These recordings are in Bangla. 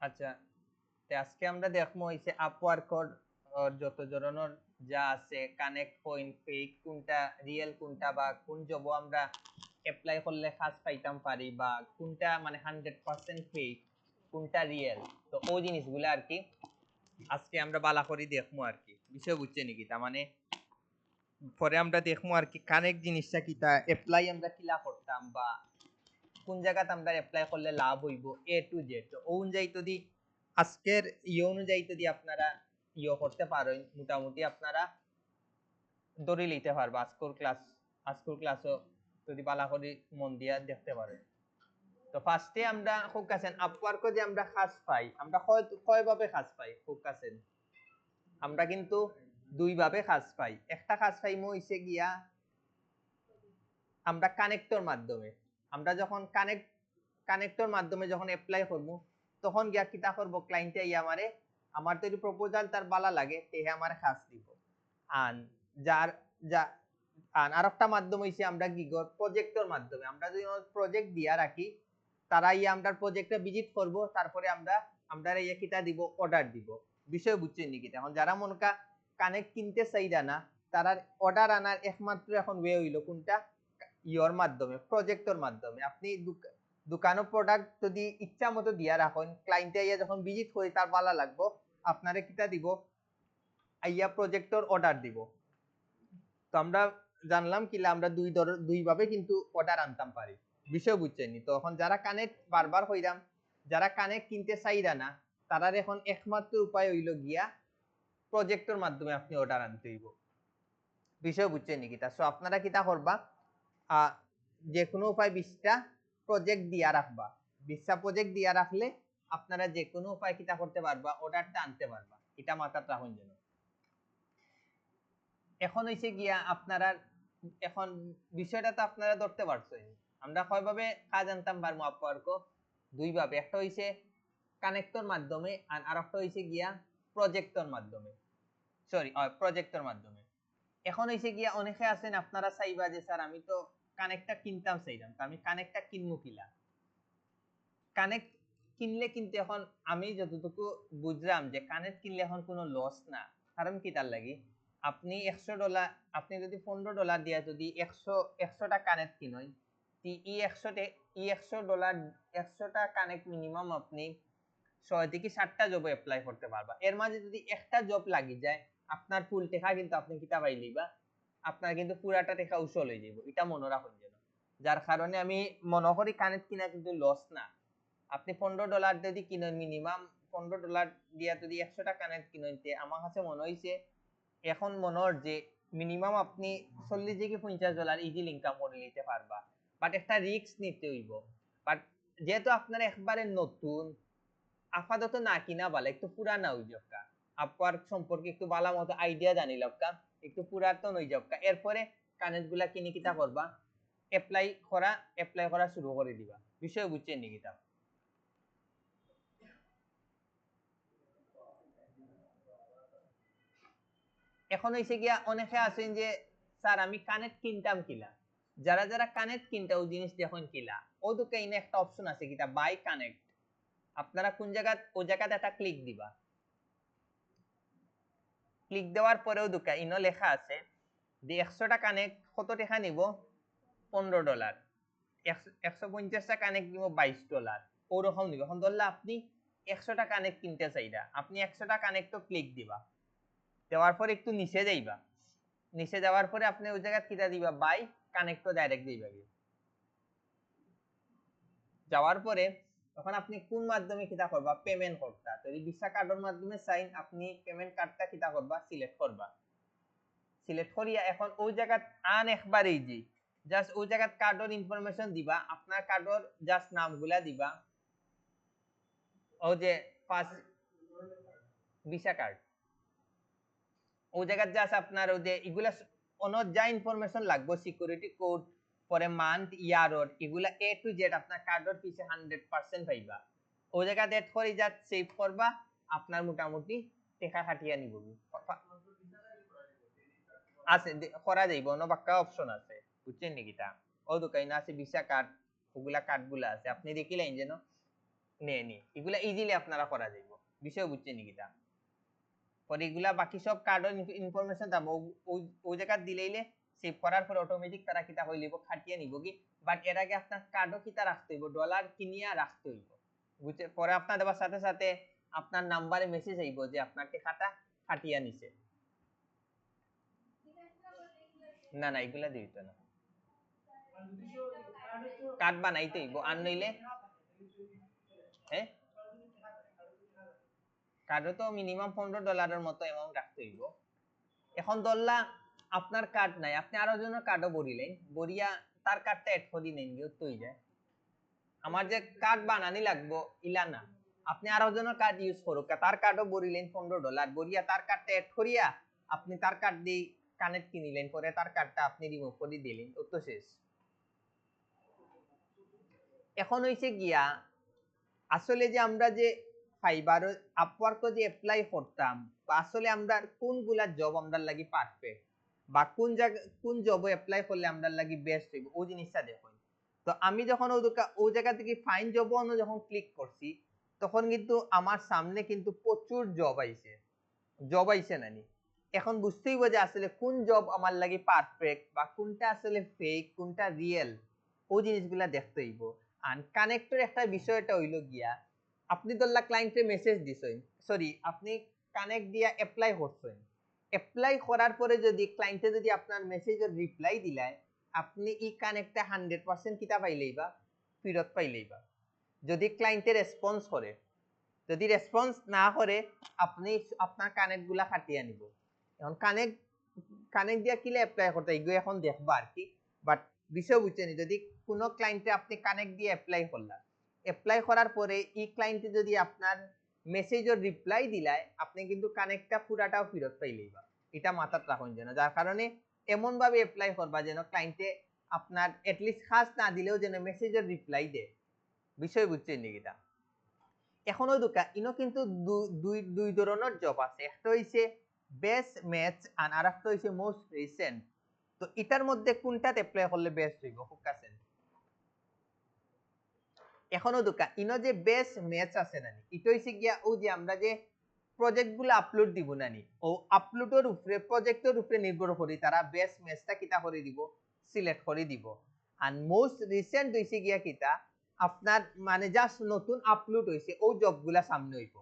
আচ্ছা, আজকে আমরা দেখবো হইছে আপওয়ার্কর যত ধরনের যা আছে, কানেক্ট পয়েন্ট, ফেক কোনটা, রিয়েল কোনটা, বা কোন জব আমরা অ্যাপ্লাই করলে কাজ পাইতাম পারি, বা কোনটা মানে 100% ফেক, কোনটা রিয়েল। তো ওই জিনিসগুলো আর কি আজকে আমরা বালা করে দেখবো আর কি, বিষয় বুঝছে নাকি? তার মানে পরে আমরা দেখবো আর কি কানেক্ট জিনিসটা কিটা, অ্যাপ্লাই আমরা কিলা করতাম, বা কোন জায়গাতে আমরা অ্যাপ্লাই করলে লাভ হইব, এ টু জেড। তো অনুযায়ী যদি আজকের অনুযায়ী যদি আপনারা করতে পারেন, মোটামুটি আপনারা ধরে নিতে পারবো আজকের ক্লাসও যদি বালা করে মন দিয়া দেখতে পারেন। তো ফার্স্টে আমরা খুব কাছেন আপওয়ার্কও যে আমরা কাজ পাই, আমরা কয় ভাবে কাজ পাই খুব কাছেন। আমরা কিন্তু দুই ভাবে কাজ পাই। একটা কাজ পাই হইছে গিয়া আমরা কানেক্টর মাধ্যমে। আমরা যখন কানেক্টর মাধ্যমে যখন অ্যাপ্লাই করব, তখন গিয়া কিতা করব, ক্লায়েন্টে আমারে আমার তৈরি প্রপোজাল তার বালা লাগে তে আমার কাজ দিব। আর যার যা আরেকটা মাধ্যম হইছে আমরা কি গর প্রজেক্টর মাধ্যমে। আমরা যদি প্রজেক্ট দিয়া রাখি, তারা আমরা প্রজেক্টে ভিজিট করব, তারপরে আমরা কিতা দিব, অর্ডার দিব। বিষয় বুঝছেন নাকি? এখন যারা মনকা কানেক্ট কিনতে চাইরা না, তারা অর্ডার আনার একমাত্র এখন ওয়ে হইল কোনটা, মাধ্যমে, প্রজেক্টর মাধ্যমে। আপনি দোকানো প্রোডাক্ট যদি ইচ্ছা মতো দিয়া রাখেন, ক্লায়েন্টে যখন ভিজিট করি তার ভালো লাগবো, আপনারে কিটা দিব, প্রজেক্টর অর্ডার দিব। তো আমরা জানলাম কিলা আমরা দুই ভাবে কিন্তু অর্ডার আনতাম পারি। বিষয় বুঝছেন নি? তো এখন যারা কানেক্ট বারবার হইরাম, যারা কানেক্ট কিনতে চাইরা না, তারার এখন একমাত্র উপায় হইল গিয়া প্রজেক্টর মাধ্যমে আপনি অর্ডার আনতে হইব। বিষয় বুঝছেন নি কিটা? সো আপনারা কিটা করবা, যে কোনো উপায় 20টা প্রজেক্ট দিয়া রাখবা। 20টা প্রজেক্ট দিয়া রাখলে আপনারা যে কোনো উপায় কিটা করতে পারবা, অর্ডারটা আনতে পারবা। এটা মাথায় রাখুন যেন। এখন হইছে গিয়া আপনারা, এখন বিষয়টা তো আপনারা ধরতে পারছেন। আমরা কয়ভাবে কাজ আনতাম পারবো আপওয়ার্ক? দুই ভাবে। একটা হইছে কানেক্টর মাধ্যমে, আর আরেকটা হইছে গিয়া প্রজেক্টর মাধ্যমে। সরি, প্রজেক্টর মাধ্যমে। এখন হইছে গিয়া অনেকে আছেন আপনারা চাইবা যে স্যার আমি তো কানেক্টটা কিনতাম চাইলাম, তো আমি কানেক্টটা কিনবো কিলা? কানেক্ট কিনলে কিন্তু এখন আমি যতটুকু বুঝলাম যে কানেক্ট কিনলে এখন কোনো লস না। কারণ কি তার লাগি, আপনি $100, আপনি যদি $15 দিয়া যদি 100টা কানেক্ট কিনেন, ই 100 ডলার, 100টা কানেক্ট মিনিমাম আপনি 6 থেকে 7টা জব অ্যাপ্লাই করতে পারবা। এর মাঝে যদি একটা জব লাগি যায়, আপনার ফুল টাকা কিন্তু আপনি কিতা পাইলি বা আপনার কিন্তু পুরাটা টাকা উসল হয়ে যাবে। এটা মনে রাখুন যেন। যার কারণে আমি মনে করি কানেক্ট কিনা কিন্তু লস না। আপনি $15 যদি কিনেন, মিনিমাম $15 দিয়া যদি 100টা কানেক্ট কিনেন, আমার কাছে মনে হইছে এখন মনে হয় যে মিনিমাম আপনি 40 থেকে $50 ইজিলি ইনকাম করে নিতে পারবা। বাট একটা রিস্ক নিতে হইব। বাট যেহেতু আপনারা একবারে নতুন, আপাতত না কিনা ভালো, একটু পুরানা হই যাবকা, আপওয়ার্ক সম্পর্কে একটু ভালো মতো আইডিয়া জানি লক্কা, একটু পুরাতন হই যাবকা। এরপরে কানেক্ট গুলা কিনে কিতা করবা, অ্যাপ্লাই করা শুরু করে দিবা। বিষয় বুঝছেন নি কিতা? এখন হইছে গিয়া অনেকে আছেন যে স্যার আমি কানেক্ট কিনতাম কিলা। যারা যারা কানেক্ট কিনতা ওই জিনিস যখন কিলা, ও তো কাইনে একটা অপশন আছে কিটা, বাই কানেক্ট। আপনারা কোন জায়গা, ও জায়গাতে একটা ক্লিক দিবা। ক্লিক দেওয়ার পরেও দুকা ইনো লেখা আছে যে 100টা কানেক্ট কত টাকা নিব, $15। 150টা কানেক্ট নিব $22। ওরকম নিব। এখন ধরলে আপনি 100টা কানেক্ট কিনতে চাইরা, আপনি 100টা কানেক্টও ক্লিক দিবা। দেওয়ার পরে একটু নিচে যাইবা। নিচে যাওয়ার পরে আপনি ওই জায়গা কিটা দিবা, বাই কানেক্টও ডাইরেক্ট দিবা। যাওয়ার পরে তখন আপনি কোন মাধ্যমে কিটা করবা, পেমেন্ট করতা। তো এই ভিসা কার্ডের মাধ্যমে সাইন, আপনি পেমেন্ট কার্ডটা কিটা করবা, সিলেক্ট করবা। সিলেক্ট করিয়া এখন ওই জায়গা আন একবার ইজি, জাস্ট ওই জায়গা কার্ডের ইনফরমেশন দিবা, আপনার কার্ডের জাস্ট নামগুলা দিবা। ও যে পাঁচ ভিসা কার্ড, ওই জায়গা জাস্ট আপনার ওই যে এগুলা অন্য যা ইনফরমেশন লাগবে, সিকিউরিটি কোড, পরে মান্থ, ইয়ার, এগুলা এ টু জেড আপনার কার্ডের পিছে 100% পাইবা। ওই জায়গা ডেট করে জাস্ট সেভ করবা, আপনার মোটামুটি টাকা খাটিয়া নিব। আছে করা যাইব, অন্য বাক্কা অপশন আছে। বুঝছেন নাকি? তা ও দোকাইনা আছে ভিসা কার্ড, ওগুলা কার্ড গুলা আছে, আপনি দেখিলেন যেন। নেনি এগুলা ইজিলি আপনারা করা যাইব বিষয় বুঝছেন নিকিতা পরে এগুলা বাকি সব কার্ড ইনফরমেশন দাম ওই জায়গা দিলেইলে সেভ করার পর অটোমেটিক তারা কিতা হই লিব খাটিয়ে নিব কি বাট এর আগে আপনার কার্ডও কিতা রাখতে হইব ডলার কিনিয়া রাখতে হইব বুঝছে পরে আপনার দেওয়ার সাথে সাথে আপনার নাম্বারে মেসেজ আইব যে আপনার টাকাটা খাটিয়া নিছে না না এগুলা দিত না কার্ড বানাইতে হইব আর নইলে হ্যাঁ কার্ডও তো মিনিমাম $15 মতো অ্যামাউন্ট রাখতে হইব এখন ধরলা আপনার কার্ড নাই আপনি আরো জনের কার্ডও বরিলেন বরিয়া তার কার্ডটা অ্যাড করে নেন গিয়ে তো হই যায় আমার যে কার্ড বানানি লাগবো ইলা না আপনি আরো জনের কার্ড ইউজ করুক তার কার্ডও বরিলেন $15 বরিয়া তার কার্ডটা অ্যাড করিয়া আপনি তার কার্ড দিয়ে কানেক্ট কিনিলেন পরে তার কার্ডটা আপনি রিমুভ করে দিলেন ও তো শেষ এখন হইছে গিয়া আসলে যে আমরা যে ফাইবার আপওয়ার্কও যে অ্যাপ্লাই করতাম বা আসলে আমরা কোনগুলা জব আমরা লাগি পারফেক্ট বা কোন জবে অ্যাপ্লাই করলে আমরা লাগি বেস্ট হইব ওই জিনিসটা দেখুন তো আমি যখন ওই জায়গা থেকে ফাইন জব যখন ক্লিক করছি তখন কিন্তু আমার সামনে কিন্তু প্রচুর জব আইছে নানি এখন বুঝতেই হবে যে আসলে কোন জব আমার লাগি পারফেক্ট বা কোনটা আসলে ফেক কোনটা রিয়েল ওই জিনিসগুলা দেখতে হইব আর কানেক্টর একটা বিষয়টা হইল গিয়া আপনি ধরলা ক্লায়েন্টে মেসেজ দিছেন সরি আপনি কানেক্ট দিয়া অ্যাপ্লাই করছেন অ্যাপ্লাই করার পরে যদি ক্লায়েন্টে যদি আপনার মেসেজের রিপ্লাই দিলায় আপনি ই কানেক্টটা 100% কিতা পাইলেই বা ফেরত পাইলেই বা যদি ক্লায়েন্টে রেসপন্স করে যদি রেসপন্স না করে আপনি আপনার কানেক্ট গুলা কাটিয়ে নিব এখন কানেক্ট দিয়া কিলে অ্যাপ্লাই করতে এগুলো এখন দেখবা আর কি বাট বিষয় বুঝছেন যদি কোনো ক্লায়েন্টে আপনি কানেক্ট দিয়ে অ্যাপ্লাই করলা অ্যাপ্লাই করার পরে এই ক্লায়েন্টে যদি আপনার মেসেজের রিপ্লাই দিলায় আপনি কিন্তু কানেক্টটা পুরাটাও ফেরত পাইলেই বা এটা মাথাত রাখুন যেন যার কারণে এমন ভাবে অ্যাপ্লাই করবা যেন ক্লায়েন্টে আপনার এটলিস্ট খাস না দিলেও যেন মেসেজের রিপ্লাই দেয় বিষয় বুঝছেন নিকিতা এখনো ইনো কিন্তু দুই ধরনের জব আছে একটা হইছে বেস্ট ম্যাচ আর আরেকটা হইছে মোস্ট রিসেন্ট তো এটার মধ্যে কোনটাতে অ্যাপ্লাই করলে বেস্ট হইব ফোকাসেন এখনো ইনো যে বেস্ট ম্যাচ আছে নানি এটা হইছে গিয়া ও যে আমরা যে প্রজেক্টগুলো আপলোড দিব নানি ও আপলোডের উপরে প্রজেক্টের উপরে নির্ভর করি তারা বেস্ট ম্যাচটা কিতা করে দিব সিলেক্ট করে দিব আর মোস্ট রিসেন্ট হইছে গিয়া কিতা আপনার মানে জাস্ট নতুন আপলোড হইছে ও জবগুলা সামনে হইব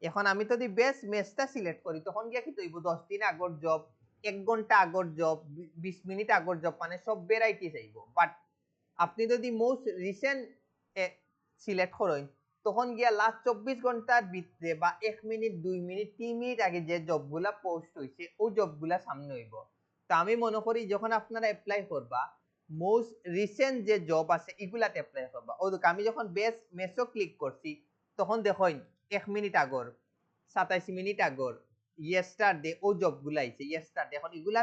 এখন আমি যদি বেস্ট ম্যাচটা সিলেক্ট করি তখন গিয়া কি হইব 10 দিন আগর জব 1 ঘন্টা আগর জব 20 মিনিট আগর জব মানে সব ভ্যারাইটি চাইব বাট আপনি যদি মোস্ট রিসেন্ট সিলেক্ট করেন তখন গিয়া লাস্ট 24 ঘন্টার ভিতরে বা 1 মিনিট 2 মিনিট 3 মিনিট আগে যে জবগুলা পোস্ট হইছে ও জবগুলা সামনে হইব তো আমি মনে করি যখন আপনারা অ্যাপ্লাই করবা মোস্ট রিসেন্ট যে জব আছে এগুলাতে অ্যাপ্লাই করবা ও আমি যখন বেস্ট মেসো ক্লিক করছি তখন দেখুন 1 মিনিট আগর 27 মিনিট আগর ইয়েস্টারডে ও জবগুলা আইছে ইয়েস্টারডে এখন এগুলা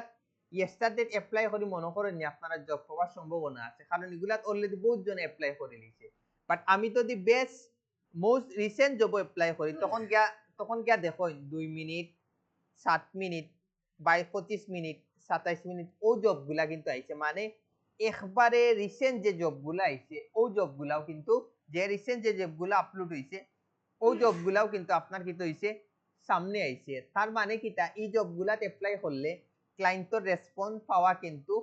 ইয়েস্টারডে অ্যাপ্লাই করি মনে করেন নি আপনারা জব পাওয়ার সম্ভাবনা আছে কারণ এগুলা অলরেডি বহুত জন অ্যাপ্লাই করে নিছে বাট আমি যদি best most recent job apply করি তখন গিয়া দেখুন 2 মিনিট 7 মিনিট 25 মিনিট 27 মিনিট ও জবগুলা কিন্তু আইছে মানে একবারে রিসেন্ট যে জবগুলা আইছে ও জবগুলাও কিন্তু যে রিসেন্ট যে জবগুলা আপলোড হইছে ও জবগুলাও কিন্তু আপনার কি হইছে সামনে আইছে তার মানে কিটা এই জবগুলাতে অ্যাপ্লাই করলে ক্লায়েন্টর রেসপন্স পাওয়া কিন্তু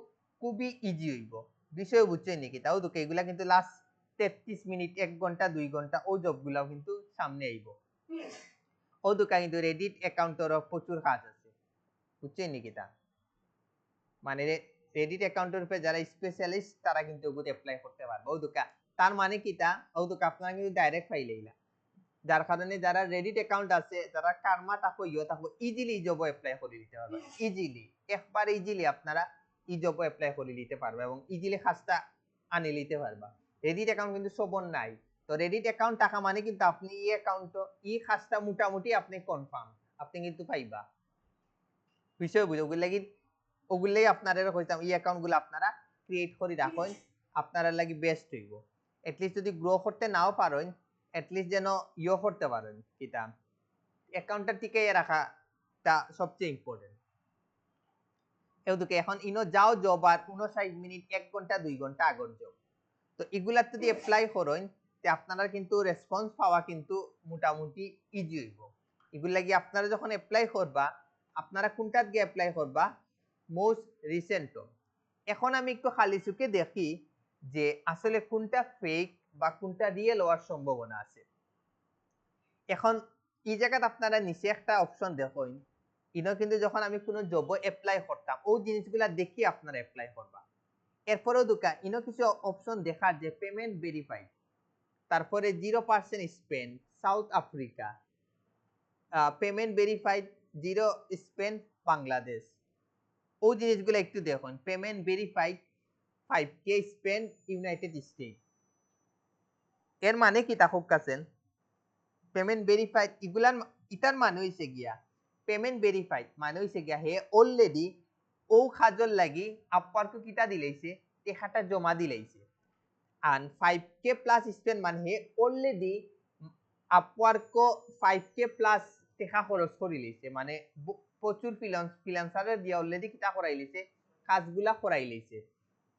খুবই ইজি হইব বিষয় বুঝছেন নাকি তাও তো এগুলা কিন্তু লাস্ট 33 মিনিট 1 ঘন্টা 2 ঘন্টা ও জবগুলাও কিন্তু সামনে আইব ও দোকা কিন্তু রেডিট অ্যাকাউন্টের প্রচুর কাজ আছে বুঝছেন নাকি তা মানে রেডিট অ্যাকাউন্টের উপরে যারা স্পেশালিস্ট তারা কিন্তু ওগুলো অ্যাপ্লাই করতে পারবে ও দোকা তার মানে কি তা ও দোকা আপনারা কিন্তু ডাইরেক্ট পাইলেইলা যার কারণে যারা রেডিট অ্যাকাউন্ট আছে যারা কারমা তাকো ইজিলি জব অ্যাপ্লাই করে দিতে পারবে ইজিলি একবার ইজিলি আপনারা ই জব অ্যাপ্লাই করে দিতে পারবে এবং ইজিলি কাজটা আনি নিতে পারবা রেডিট অ্যাকাউন্ট কিন্তু সবন নাই তো রেডিট অ্যাকাউন্ট টাকা মানে কিন্তু আপনি ই অ্যাকাউন্ট ই কাজটা মোটামুটি আপনি কনফার্ম আপনি কিন্তু পাইবা বিষয় বুঝো ওগুলাই আপনারা কইতাম ই অ্যাকাউন্ট গুলো আপনারা ক্রিয়েট করে রাখুন আপনারা লাগি বেস্ট হইব এটলিস্ট যদি গ্রো করতে নাও পারেন এটলিস্ট যেন ইও করতে পারেন কিটা অ্যাকাউন্টটা টিকাইয়া রাখা তা সবচেয়ে ইম্পর্টেন্ট এদিকে এখন ইনো যাও জব আর 59 মিনিট 1 ঘন্টা 2 ঘন্টা আগর জব তো এগুলা যদি অ্যাপ্লাই করেন তে আপনারা কিন্তু রেসপন্স পাওয়া কিন্তু মোটামুটি ইজি হইব। এগুলো লাগি আপনারা যখন অ্যাপ্লাই করবা আপনারা কোনটাত গিয়ে অ্যাপ্লাই করবা, মোস্ট রিসেন্ট। এখন আমি একটু খালি চোখে দেখি যে আসলে কোনটা ফেক বা কোনটা রিয়েল হওয়ার সম্ভাবনা আছে। এখন এই জায়গাত আপনারা নিচে একটা অপশন দেখুন, ইনো কিন্তু যখন আমি কোনো জব অ্যাপ্লাই করতাম ও জিনিসগুলা দেখি আপনারা অ্যাপ্লাই করবা। এরপরেও দুকা ইনো কিছু অপশন দেখার যে পেমেন্ট ভেরিফাইড, তারপরে 0% spend South Africa, payment verified 0 spend Bangladesh. ও জিনিসগুলো একটু দেখুন। Payment verified 5K spend United State. এর মানে কি তা খুব কাছেন পেমেন্ট ভেরিফাইড ইটার মানে হইছে গিয়া পেমেন্ট ভেরিফাইড মানে হইছে গিয়া হে অলরেডি ও খাজল লাগি আপওয়ার্কো কিটা দিলাইছে, টেকাটা জমা দিলাইছে। আর 5K প্লাস স্পেন্ড মানে হে অলরেডি আপওয়ার্কো 5K প্লাস টেকা খরচ করে লইছে, মানে প্রচুর ফ্রিল্যান্সারের দিয়া অলরেডি কিটা করাই লইছে, কাজগুলা করাই লইছে।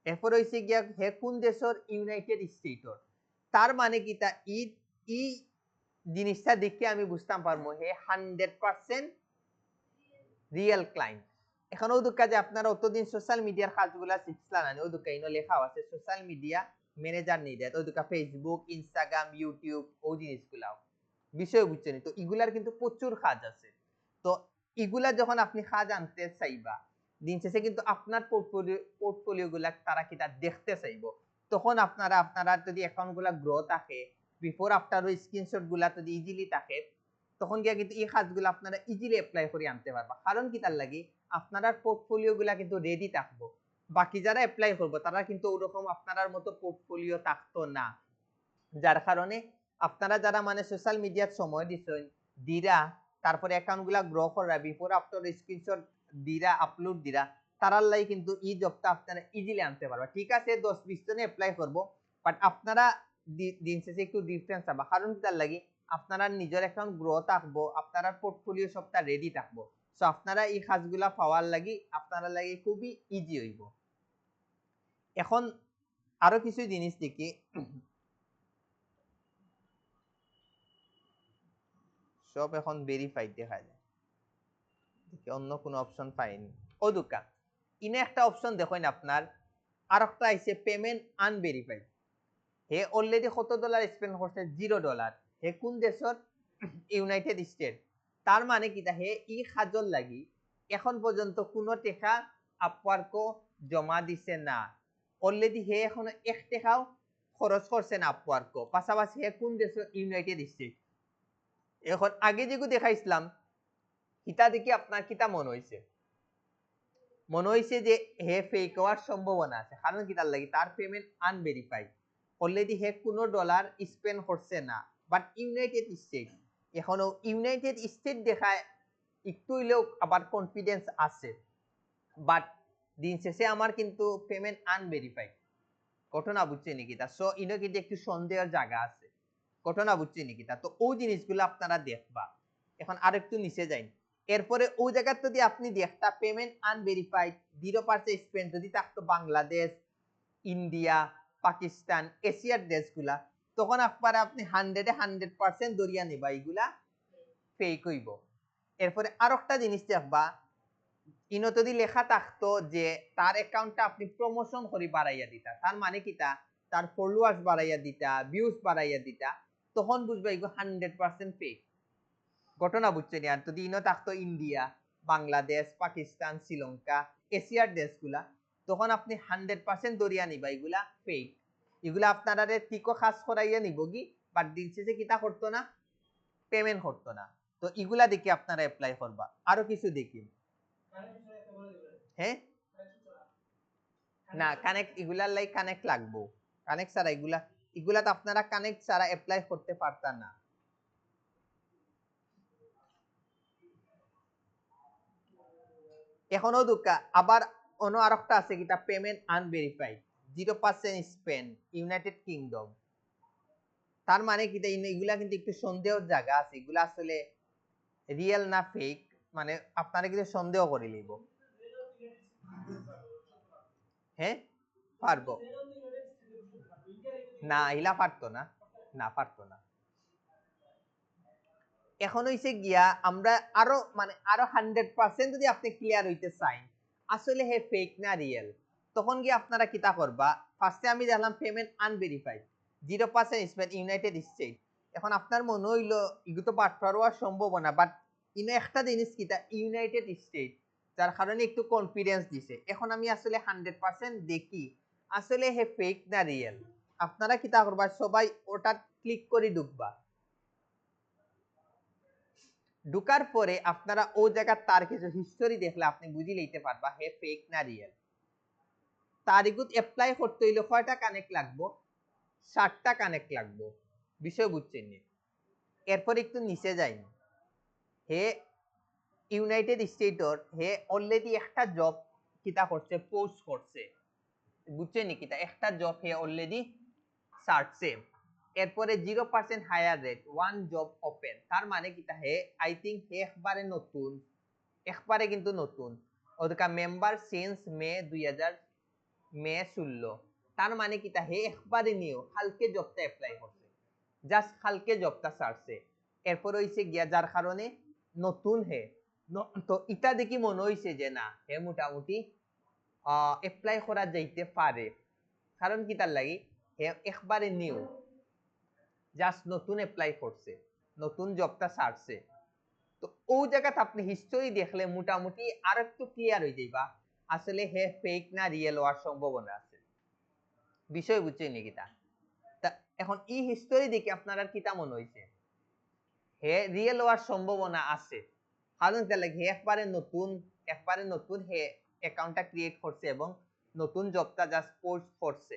এরপর হইছে গিয়া হে কোন দেশের, ইউনাইটেড স্টেটর। তার মানে কিটা ই জিনিসটা দেখে আমি বুঝতাম পারবো হে 100% রিয়েল ক্লায়েন্ট। এখন ও দুঃখা যে আপনারা অতদিন সোশ্যাল মিডিয়ার কাজগুলা শিখছিলেন না, ও দুঃখা ইনো লেখা আছে সোশ্যাল মিডিয়া ম্যানেজার নিডেড, ও দুঃখা ফেসবুক, ইনস্টাগ্রাম, ইউটিউব ও জিনিসগুলা বিষয় বুঝছেন। তো এগুলার কিন্তু প্রচুর কাজ আছে। তো এগুলা যখন আপনি কাজ আনতে চাইবা দিন শেষে কিন্তু আপনার পোর্টফোলিও গুলা তারা কিটা দেখতে চাইবো। তখন আপনারা যদি অ্যাকাউন্ট গুলা গ্রো থাকে, বিফোর আফটার ওই স্ক্রিনশট গুলা যদি ইজিলি থাকে, তখন গিয়া কিন্তু এই কাজগুলো আপনারা ইজিলি অ্যাপ্লাই করে আনতে পারবা। কারণ কি তার লাগি আপনার পোর্টফোলিও গুলা কিন্তু রেডি থাকবো। বাকি যারা অ্যাপ্লাই করবো তারা কিন্তু ওরকম আপনার মতো পোর্টফোলিও থাকতো না, যার কারণে আপনারা যারা মানে সোশ্যাল মিডিয়ার সময় দিচ্ছেন দিরা, তারপরে অ্যাকাউন্ট গুলা গ্রো করা, বিফোর আফটার স্ক্রিনশট দিরা, আপলোড দিরা, তারার লাই কিন্তু এই জবটা আপনারা ইজিলি আনতে পারবা। ঠিক আছে 10-20 জনে অ্যাপ্লাই করবো, বাট আপনারা দিন শেষে একটু ডিফারেন্স পাবা। কারণ তার লাগি আপনারা নিজের অ্যাকাউন্ট গ্রো থাকবো, আপনারা পোর্টফোলিও সবটা রেডি থাকবো। সো আপনারা এই কাজগুলা পাওয়ার লাগি আপনারা লাগি খুবই ইজি হইব। এখন আরো কিছু জিনিস দেখি, সব এখন ভেরিফাইড দেখা যায়, অন্য কোনো অপশন পাইনি। ও দুকা ইনে একটা অপশন দেখেন আপনার, আর একটা আইছে পেমেন্ট আনভেরিফাইড। হে অলরেডি $কত স্পেন্ড করছে, $0। হে কোন দেশের, ইউনাইটেড স্টেট। তার মানে কি হে ই খাজল লাগি এখন পর্যন্ত কোনো টাকা আপওয়ার্কো জমা দিছে না। অলরেডি হে এখনো 1 টাকাও খরচ করছে না আপওয়ার্কো। পাশাপাশি হে কোন দেশের, ইউনাইটেড স্টেট। এখন আগে যেগুলো দেখাইছিলাম ইটা দেখি আপনার কিটা মনে হয়েছে, মনে হয়েছে যে হে ফেক হওয়ার সম্ভাবনা আছে। কারণ কি তার লাগি তার পেমেন্ট আনভেরিফাইড, অলরেডি হে কোনো ডলার স্পেন্ড করছে না। বাট ইউনাইটেড স্টেট, এখনো ইউনাইটেড স্টেট দেখায় একটু হইলেও আবার কনফিডেন্স আছে। বাট দিন শেষে আমার কিন্তু পেমেন্ট আনভেরিফাইড। ঘটনা বুঝছে নাকি তা? সো ইনো কিন্তু একটু সন্দেহের জায়গা আছে, ঘটনা বুঝছে নাকি তা? তো ওই জিনিসগুলো আপনারা দেখবা। এখন আরেকটু নিচে যাই, এরপরে ওই জায়গায় যদি আপনি দেখতা পেমেন্ট আনভেরিফাইড 0% স্পেন্ড যদি থাকতো বাংলাদেশ, ইন্ডিয়া, পাকিস্তান, এশিয়ার দেশগুলা, তখন আপনারা আপনি 100% দরিয়া নেবা এগুলা ফেক হইব। এরপরে আর একটা জিনিস দেখবা, ইনো যদি লেখা থাকতো যে তার অ্যাকাউন্টটা আপনি প্রমোশন করে বাড়াইয়া দিতা, তার মানে কিটা তার ফলোয়ার্স বাড়াইয়া দিতা, ভিউজ বাড়াইয়া দিতা, তখন বুঝবা এগুলো 100% ফেক। ঘটনা বুঝছেন? আর যদি ইনো থাকতো ইন্ডিয়া, বাংলাদেশ, পাকিস্তান, শ্রীলঙ্কা, এশিয়ার দেশগুলা, তখন আপনি 100% দরিয়া নিবা এগুলা ফেক। এগুলা আপনারা টিকো খাস করাইয়া নিব কি, বাট দিন শেষে কিটা করতো না, পেমেন্ট করতো না। তো এগুলা দেখি আপনারা অ্যাপ্লাই করবা। আরো কিছু দেখি, হ্যাঁ না কানেক্ট, এগুলার লাই কানেক্ট লাগবো। কানেক্ট ছাড়া এগুলা তো আপনারা কানেক্ট ছাড়া অ্যাপ্লাই করতে পারতাম না। এখনো দুকা আবার অন্য আরেকটা আছে কিটা payment unverified 0% spend United kingdom. তার মানে কিটা এগুলা কিন্তু একটু সন্দেহের জায়গা আছে, এগুলা আসলে রিয়েল না ফেক, মানে আপনারা কিন্তু সন্দেহ করে নিব। হ্যাঁ পারবো না, ইলা পারতো না, না পারতো না। এখন হইছে গিয়া আমরা আরো মানে আরো 100% যদি আপনি ক্লিয়ার হইতে চাই আসলে হে ফেক না রিয়েল, তখন গিয়ে আপনারা কিতা করবা, ফার্স্টে আমি দেখলাম payment unverified 0% Spain United state. এখন আপনার মনে হইলো ইগু তো বাটফার হওয়ার সম্ভাবনা, বাট ইনো একটা জিনিস কিতা ইউনাইটেড স্টেট, যার কারণে একটু কনফিডেন্স দিছে। এখন আমি আসলে 100% দেখি আসলে হে ফেক না রিয়েল, আপনারা কিতা করবা, সবাই ওটা ক্লিক করে ঢুকবা। ঢুকার পরে আপনারা ও জায়গা তার কিছু হিস্টোরি দেখলে আপনি বুঝি লইতে পারবা হে ফেক না রিয়েল। তারিগুত অ্যাপ্লাই করতে হইলে কয়টা কানেক্ট লাগবো, 60টা কানেক্ট লাগবো, বিষয় বুঝছেন নি। এরপর একটু নিচে যাই, হে ইউনাইটেড স্টেটর হে অলরেডি একটা জব কিতা করছে, পোস্ট করছে, বুঝছেন নি কিতা একটা জব হে অলরেডি সার্চছে। এরপরে 0% higher rate, one job open, তার মানে কিতা হে আই থিংক হে একবারে নতুন, একবারে কিন্তু নতুন। ওদের মেম্বার সিন্স মে 16, তার মানে কিতা হে একবারে নিউ, কালকে জবটা অ্যাপ্লাই করছে, জাস্ট কালকে জবটা ছাড়ছে। এরপর হইছে গিয়া যার কারণে নতুন হে, তো এটা দেখি মনে হইছে যে না হে মোটামুটি অ্যাপ্লাই করা যাইতে পারে। কারণ কি তার লাগি হে একবারে নিউ, জাস্ট নতুন অ্যাপ্লাই করছে, নতুন জবটা ছাড়ছে। তো ও জায়গাতে আপনি হিস্টোরি দেখলে মোটামুটি আর একটু ক্লিয়ার হয়ে যাইবা আসলে হে ফেক না রিয়েল হওয়ার সম্ভাবনা আছে, বিষয় বুঝছেন নাকি তা। এখন এই হিস্টোরি দেখে আপনার আর কিতা মনে হইছে, হে রিয়েল হওয়ার সম্ভাবনা আছে। কারণ কি লাগে হে একবারে নতুন হে অ্যাকাউন্টটা ক্রিয়েট করছে এবং নতুন জবটা জাস্ট পোস্ট করছে।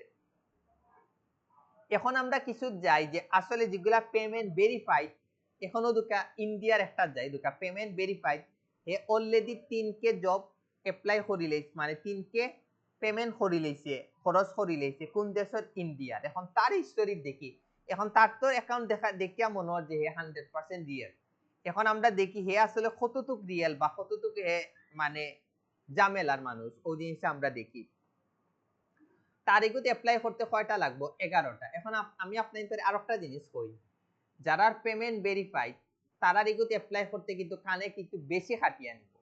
এখন আমরা কিছু যাই যে আসলে যেগুলা পেমেন্ট ভেরিফাইড, এখনো দুকা ইন্ডিয়ার একটা যাই, দুকা পেমেন্ট ভেরিফাইড হে অলরেডি 3কে জব অ্যাপ্লাই করি লাইছে, মানে 3কে পেমেন্ট করি লাইছে, খরচ করি লাইছে, কোন দেশের, ইন্ডিয়ার। এখন তার হিস্টোরি দেখি, এখন তার তো অ্যাকাউন্ট দেখিয়া মনে হয় যে হে 100% রিয়েল। এখন আমরা দেখি হে আসলে কতটুক রিয়েল বা কতটুক হে মানে জামেলার মানুষ, ওই জিনিসটা আমরা দেখি। তারিখত অ্যাপ্লাই করতে কয়টা লাগবো, 11টা। এখন আমি আপনাদের আরেকটা জিনিস কই, যারা পেমেন্ট ভেরিফাইড তারা রিগুত অ্যাপ্লাই করতে কিন্তু কানেক্ট একটু বেশি খাটিয়ে নিব,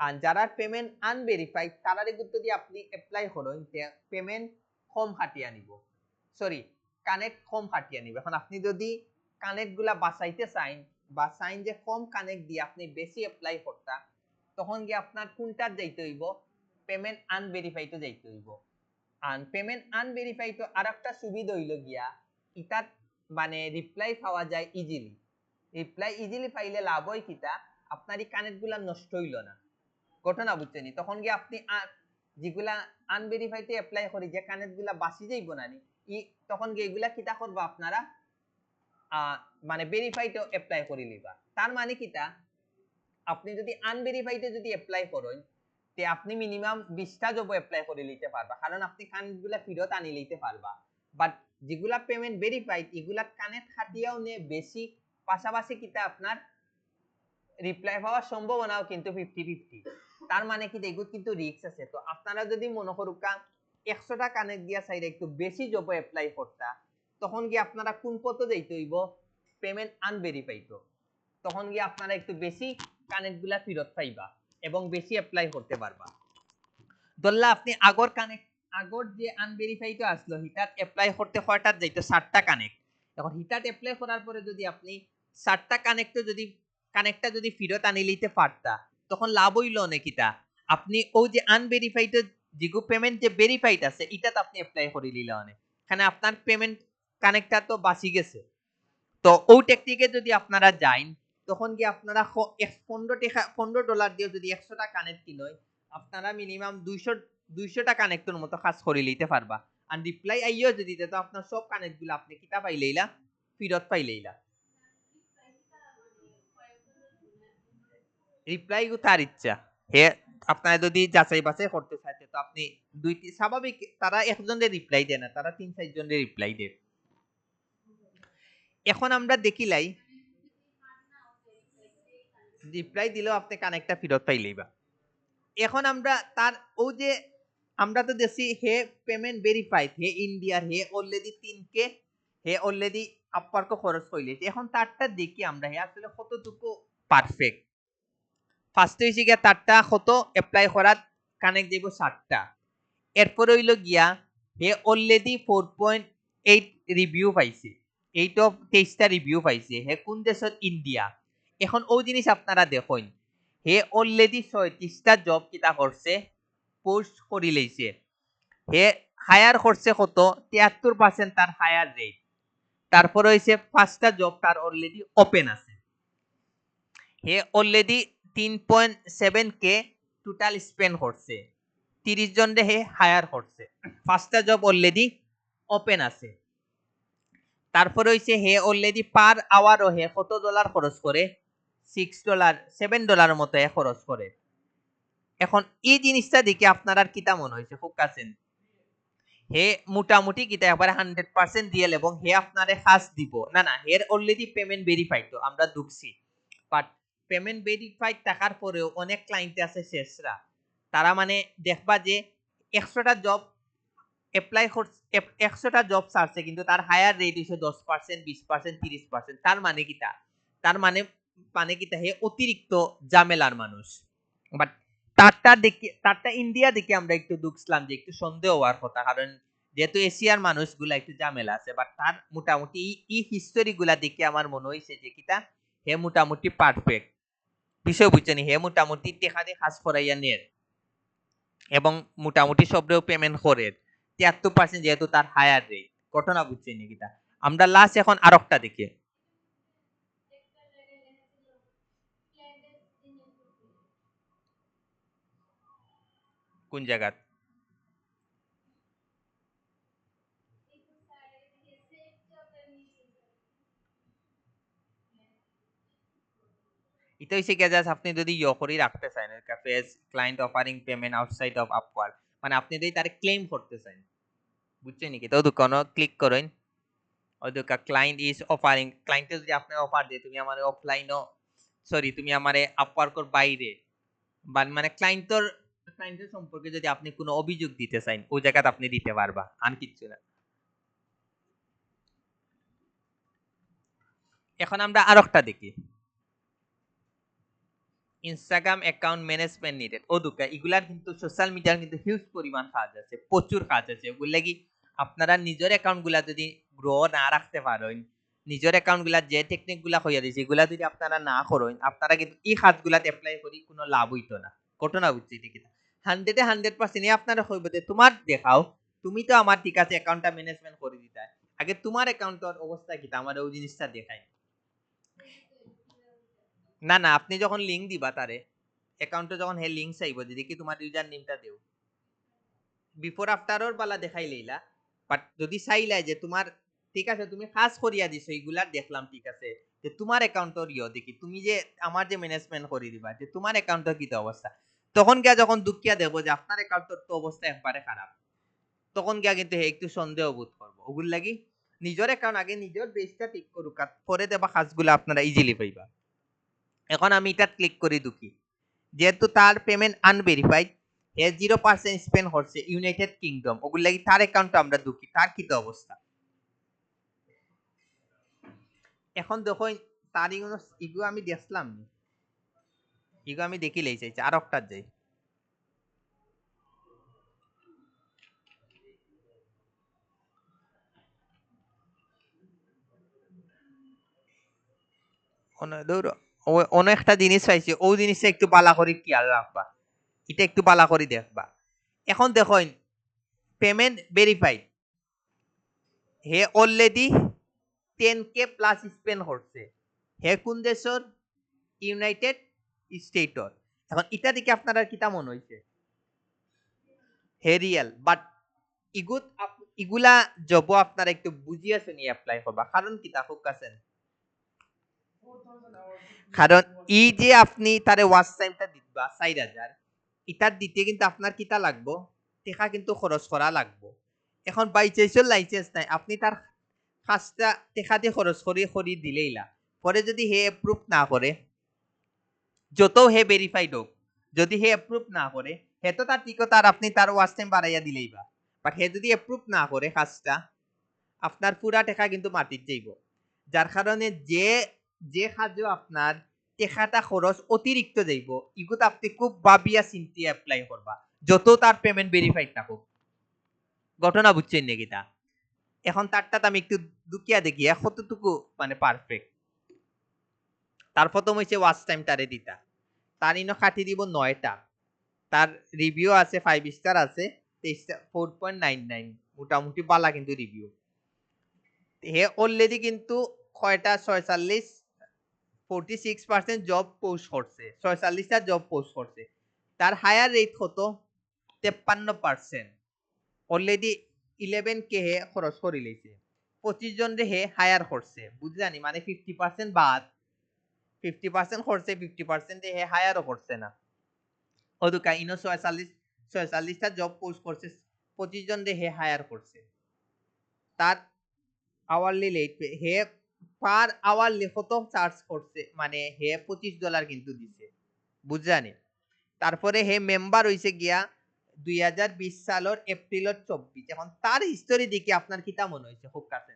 আর যারা পেমেন্ট আনভেরিফাইড তারা রিগুত যদি আপনি অ্যাপ্লাই করেন পেমেন্ট কম খাটিয়ে নিব, সরি কানেক্ট কম খাটিয়ে নিব। এখন আপনি যদি কানেক্ট গুলা বাঁচাইতে চাইন বা চাইন যে কম কানেক্ট দিয়ে আপনি বেশি অ্যাপ্লাই করতা, তখন গিয়ে আপনার কোনটার যাইতে হইব, পেমেন্ট আনভেরিফাইডও যাইতে হইব। আর পেমেন্ট আনভেরিফাইড তো আরেকটা সুবিধা হইল গিয়া ইতাত মানে রিপ্লাই পাওয়া যায় ইজিলি। রিপ্লাই ইজিলি পাইলে লাভ হয় কিতা, আপনার এই কানেক্ট গুলা নষ্ট হইল না, ঘটনা বুঝছেনি। তখন গিয়ে আপনি যেগুলা আনভেরিফাইড অ্যাপ্লাই করি যে কানেক্ট গুলা বাঁচি যাইব না নি, তখন গিয়ে এগুলা কিতা করবো আপনারা মানে ভেরিফাইড অ্যাপ্লাই করে লিবা। তার মানে কিতা, আপনি যদি আনভেরিফাইড যদি অ্যাপ্লাই করেন তে আপনি মিনিমাম 20টা জব অ্যাপ্লাই করে নিতে পারবা, কারণ আপনি কানেক্টগুলা ফেরত আনি লইতে পারবা। বাট যেগুলা পেমেন্ট ভেরিফাইড এগুলা কানেক্ট খাটিয়াও নে বেশি, পাশাপাশি কিতা আপনার রিপ্লাই পাওয়ার সম্ভাবনাও কিন্তু 50-50। তার মানে কি এগুলো কিন্তু রিস্ক আছে। তো আপনারা যদি মনে করুকা 100টা কানেক্ট দিয়া চাইলে একটু বেশি জব অ্যাপ্লাই করতা, তখন কি আপনারা কোন পথে যাইতে হইব, পেমেন্ট আনভেরিফাইড, তখন গিয়ে আপনারা একটু বেশি কানেক্ট গুলা ফেরত পাইবা এবং বেশি অ্যাপ্লাই করতে পারবা। ধরলা আপনি আগর যে আনভেরিফাইড আসলো হিটাত অ্যাপ্লাই করতে কয়টার যাইতো, 60টা কানেক্ট। এখন হিটাত অ্যাপ্লাই করার পরে যদি আপনি 60টা কানেক্টটা যদি ফেরত আনি লইতে পারতা, তখন লাভ হইল নাকিটা, আপনি ও যে আনভেরিফাইড যেগু পেমেন্ট যে ভেরিফাইড আছে এটাত আপনি অ্যাপ্লাই করে নিলে অনেক, এখানে আপনার পেমেন্ট কানেক্টটা তো বাঁচি গেছে। তো ওই টেকনিকে যদি আপনারা যাইন, তখন কি আপনারা $15 দিয়ে যদি 100টা কানেক্ট কিনয়, আপনারা মিনিমাম 200টা কানেক্টর মতো কাজ করে লইতে পারবা। আর রিপ্লাই আইও যদি তো আপনার সব কানেক্ট গুলো আপনি কিতা পাইলেইলা, ফেরত পাইলেইলা। রিপ্লাই গু তার ইচ্ছা, হে আপনারা যদি যাচাই বাছাই করতে চাইতে তো আপনি স্বাভাবিক, তারা একজনের রিপ্লাই দেয় না, তারা 3-4 জনের রিপ্লাই দেয়। এখন আমরা দেখিলাই রিপ্লাই দিলেও আপনি কানেক্টটা ফেরত পাইলেইবা। এখন আমরা তার ও যে আমরা তো দেখছি হে পেমেন্ট ভেরিফাইড, হে ইন্ডিয়ার, হে অলরেডি 3কে হে অলরেডি আপওয়ার্ক খরচ কইলে এখন তারটা দেখি আমরা হে আসলে কতটুকু পারফেক্ট। ফার্স্ট হইছে গিয়া তারটা কত অ্যাপ্লাই করার কানেক্ট দিব 7টা। এরপর হইল গিয়া হে অলরেডি 4.8 রিভিউ পাইছে, 8 অফ 23টা রিভিউ পাইছে। হে কোন দেশত? ইন্ডিয়া। এখন ও জিনিস আপনারা দেখুন, হে অলরেডি 36টা জব কিতা করছে, পোস্ট করি লইছে। হে হায়ার করছে কত? 73% তার হায়ার রেট। তারপর হইছে 5টা জব তার অলরেডি ওপেন আছে। হে অলরেডি 3.7 কে টোটাল স্পেন্ড করছে, 30 জন হে হায়ার করছে, 5টা জব অলরেডি ওপেন আছে। তারপর হইছে হে অলরেডি পার আওয়ার হে কত ডলার খরচ করে? $6 $7 মতো হে খরচ করে। এখন এই জিনিসটা দেখে আপনার আর কিতা মনে হয়েছে? ফোকাসেন হে মোটামুটি কিতা একবারে 100% রিয়েল এবং হে আপনারে কাজ দিব না? না, হের অলরেডি পেমেন্ট ভেরিফাইড, তো আমরা ঢুকছি, বাট পেমেন্ট ভেরিফাইড থাকার পরেও অনেক ক্লায়েন্ট আছে শেষরা, তারা মানে দেখবা যে 100টা জব অ্যাপ্লাই করছে, 100টা জব ছাড়ছে, কিন্তু তার হায়ার রেট হইছে 10%, 20%, 30%। তার মানে কিতা? তার মানে কিতা? হে অতিরিক্ত ঝামেলার মানুষ। বাট তারটা ইন্ডিয়া দেখে আমরা একটু দুঃখলাম যে একটু সন্দেহ হওয়ার কথা, কারণ যেহেতু এশিয়ার মানুষগুলা একটু ঝামেলা আছে। বাট তার মোটামুটি এই হিস্টোরি গুলা দেখে আমার মনে হয়েছে যে কিতা হে মোটামুটি পারফেক্ট। বিষয় বুঝছেন? হে মোটামুটি টেকা দিয়ে কাজ করাইয়া নেয় এবং মোটামুটি সবরেও পেমেন্ট করে 73%, যেহেতু তার হায়ার রেট। ঘটনা বুঝছেন নাকি? তা আমরা লাস্ট এখন আরেকটা দেখি, কোন জায়গা এটা হইছে কি, জাস্ট আপনি যদি করে রাখতে চান phase client offering payment outside of Upwork, মানে আপনি যদি তারে ক্লেম করতে চান, বুঝছেন নাকি? তো দোকানে ক্লিক করেন, ওই দোকা ক্লায়েন্ট ইজ অফারিং, ক্লায়েন্টে যদি আপনি অফার দেয় তুমি আমারে অফলাইনও, সরি তুমি আমারে আপওয়ার্কর বাইরে, মানে ক্লায়েন্টের সম্পর্কে যদি আপনি কোনো অভিযোগ দিতে চান, ওই জায়গাতে আপনি দিতে পারবা, আর কিচ্ছু না। এখন আমরা আরেকটা দেখি, ইনস্টাগ্রাম অ্যাকাউন্ট ম্যানেজমেন্ট নিডেড। ও দুকা এগুলার কিন্তু সোশ্যাল মিডিয়ার কিন্তু হিউজ পরিমাণ কাজ আছে, প্রচুর কাজ আছে। ওগুলো লাগি আপনারা নিজের অ্যাকাউন্ট গুলা যদি গ্রো না রাখতে পারেন, নিজের অ্যাকাউন্ট গুলা যে টেকনিক গুলা হইয়া দিয়েছে এগুলা যদি আপনারা না করেন, আপনারা কিন্তু এই কাজগুলাতে অ্যাপ্লাই করি কোনো লাভ হইতো না। ঘটনা বুঝছি ঠিক আছে? 100% আপনারা কইব যে তোমার দেখাও, তুমি তো আমার ঠিক আছে অ্যাকাউন্টটা ম্যানেজমেন্ট করে দিতে, আগে তোমার অ্যাকাউন্টের অবস্থা কি আমার ওই জিনিসটা দেখাই। না না, আপনি যখন লিংক দিবা তারে অ্যাকাউন্টে, যখন হে লিংক চাইব যে দেখি তোমার ইউজার নেমটা দেও, বিফোর আফটারর বালা দেখাই লইলা। বাট যদি চাইলাই যে তোমার ঠিক আছে তুমি কাজ করিয়া দিছো এইগুলা দেখলাম, ঠিক আছে, যে তোমার অ্যাকাউন্টর দেখি তুমি যে আমার যে ম্যানেজমেন্ট করে দিবা, যে তোমার অ্যাকাউন্টের কি অবস্থা, তখন গিয়া যখন দুঃখিয়া দেখবো যে আপনার অ্যাকাউন্টের তো অবস্থা একবারে খারাপ, তখন গিয়া কিন্তু হে একটু সন্দেহ বোধ করবো। ওগুল লাগি নিজের অ্যাকাউন্ট আগে নিজের বেসটা ঠিক করুক, পরে দেবা কাজগুলো আপনারা ইজিলি পাইবা। এখন আমি এটা ক্লিক করি দুঃখী, যেহেতু তার পেমেন্ট আনভেরিফাইড, হে 0% স্পেন্ড করছে ইউনাইটেড কিংডম, ওগুলো লাগি তার অ্যাকাউন্ট আমরা দুঃখী, তার কি অবস্থা। এখন দেখুন তার ইগো আমি দেখলাম, ইগো আমি দেখি লেই চাইছি আর একটা যাই, অন্য একটা জিনিস পাইছি, ও জিনিসটা একটু বালা করে খেয়াল রাখবা, এটা একটু বালা করে দেখবা। এখন দেখুন পেমেন্ট ভেরিফাইড, হে অলরেডি 10K প্লাস স্পেন্ড করছে, হে কোন দেশর? United stator. এখন এটা দেখে আপনারা কিতা মনে হইছে? হে রিয়েল। বাট ইগুলা জব আপনারা একটু বুঝিয়া শুনি অ্যাপ্লাই করবা, কারণ কিতা হোক আছেন, কারণ এই যে আপনি তারে ওয়াচ টাইমটা দিবা 4000, ইটার দিতে কিন্তু আপনার কিতা লাগবো? টেকা কিন্তু খরচ করা লাগবো। এখন বাই চাইছর লাইসেন্স নাই, আপনি তার কাজটা টেকা দিয়ে খরচ করি দিলেইলা, পরে যদি হে এপ্রুভ না করে, যত হে ভেরিফাইড হোক, যদি হে এপ্রুভ না করে, হে তো তার টিকো তার আপনি তার ওয়াচ টাইম বাড়াইয়া দিলেইবা। বাট হে যদি এপ্রুভ না করে কাজটা, আপনার পুরা টাকা কিন্তু মাটির যাইব। যার কারণে যে যে কাজও আপনার টেকাটা খরচ অতিরিক্ত যাইব ইগুত আপনি খুব ভাবিয়া চিন্তি অ্যাপ্লাই করবা যত তার পেমেন্ট ভেরিফাইড থাকুক ঘটনা বুঝছেন নাকি তা এখন তারটা আমি একটু দুকিয়া দেখি কতটুকু মানে পারফেক্ট তার প্রথম হইছে ওয়াচ টাইম তারে দিতা তার ইনো কাটি দিব 9টা তার রিভিউ আছে 5 স্টার আছে 4.99 মোটামুটি বালা কিন্তু রিভিউ হে অলরেডি কিন্তু কয়টা 46 46% জব পোস্ট করছে 46টা জব পোস্ট করছে তার হায়ার রেট কত 53% অলরেডি 11K হে খরচ করে লইছে 25 জন রে হে হায়ার করছে বুঝলানি মানে 50% বাদ 50% করছে 50% হে হায়ারও করছে না ওদুকা ইনো 46টা জব পোস্ট করছে 25 জন রে হে হায়ার করছে তার আওয়ারলি রেট হে পার আওয়ারলি কত চার্জ করছে মানে হে $25 কিন্তু দিছে বুঝজানি তারপরে হে মেম্বার হইছে গিয়া 2020 সালের এপ্রিলের 24 এখন তার হিস্টোরি দেখি আপনার কিটা মনে হইছে খুব কাছে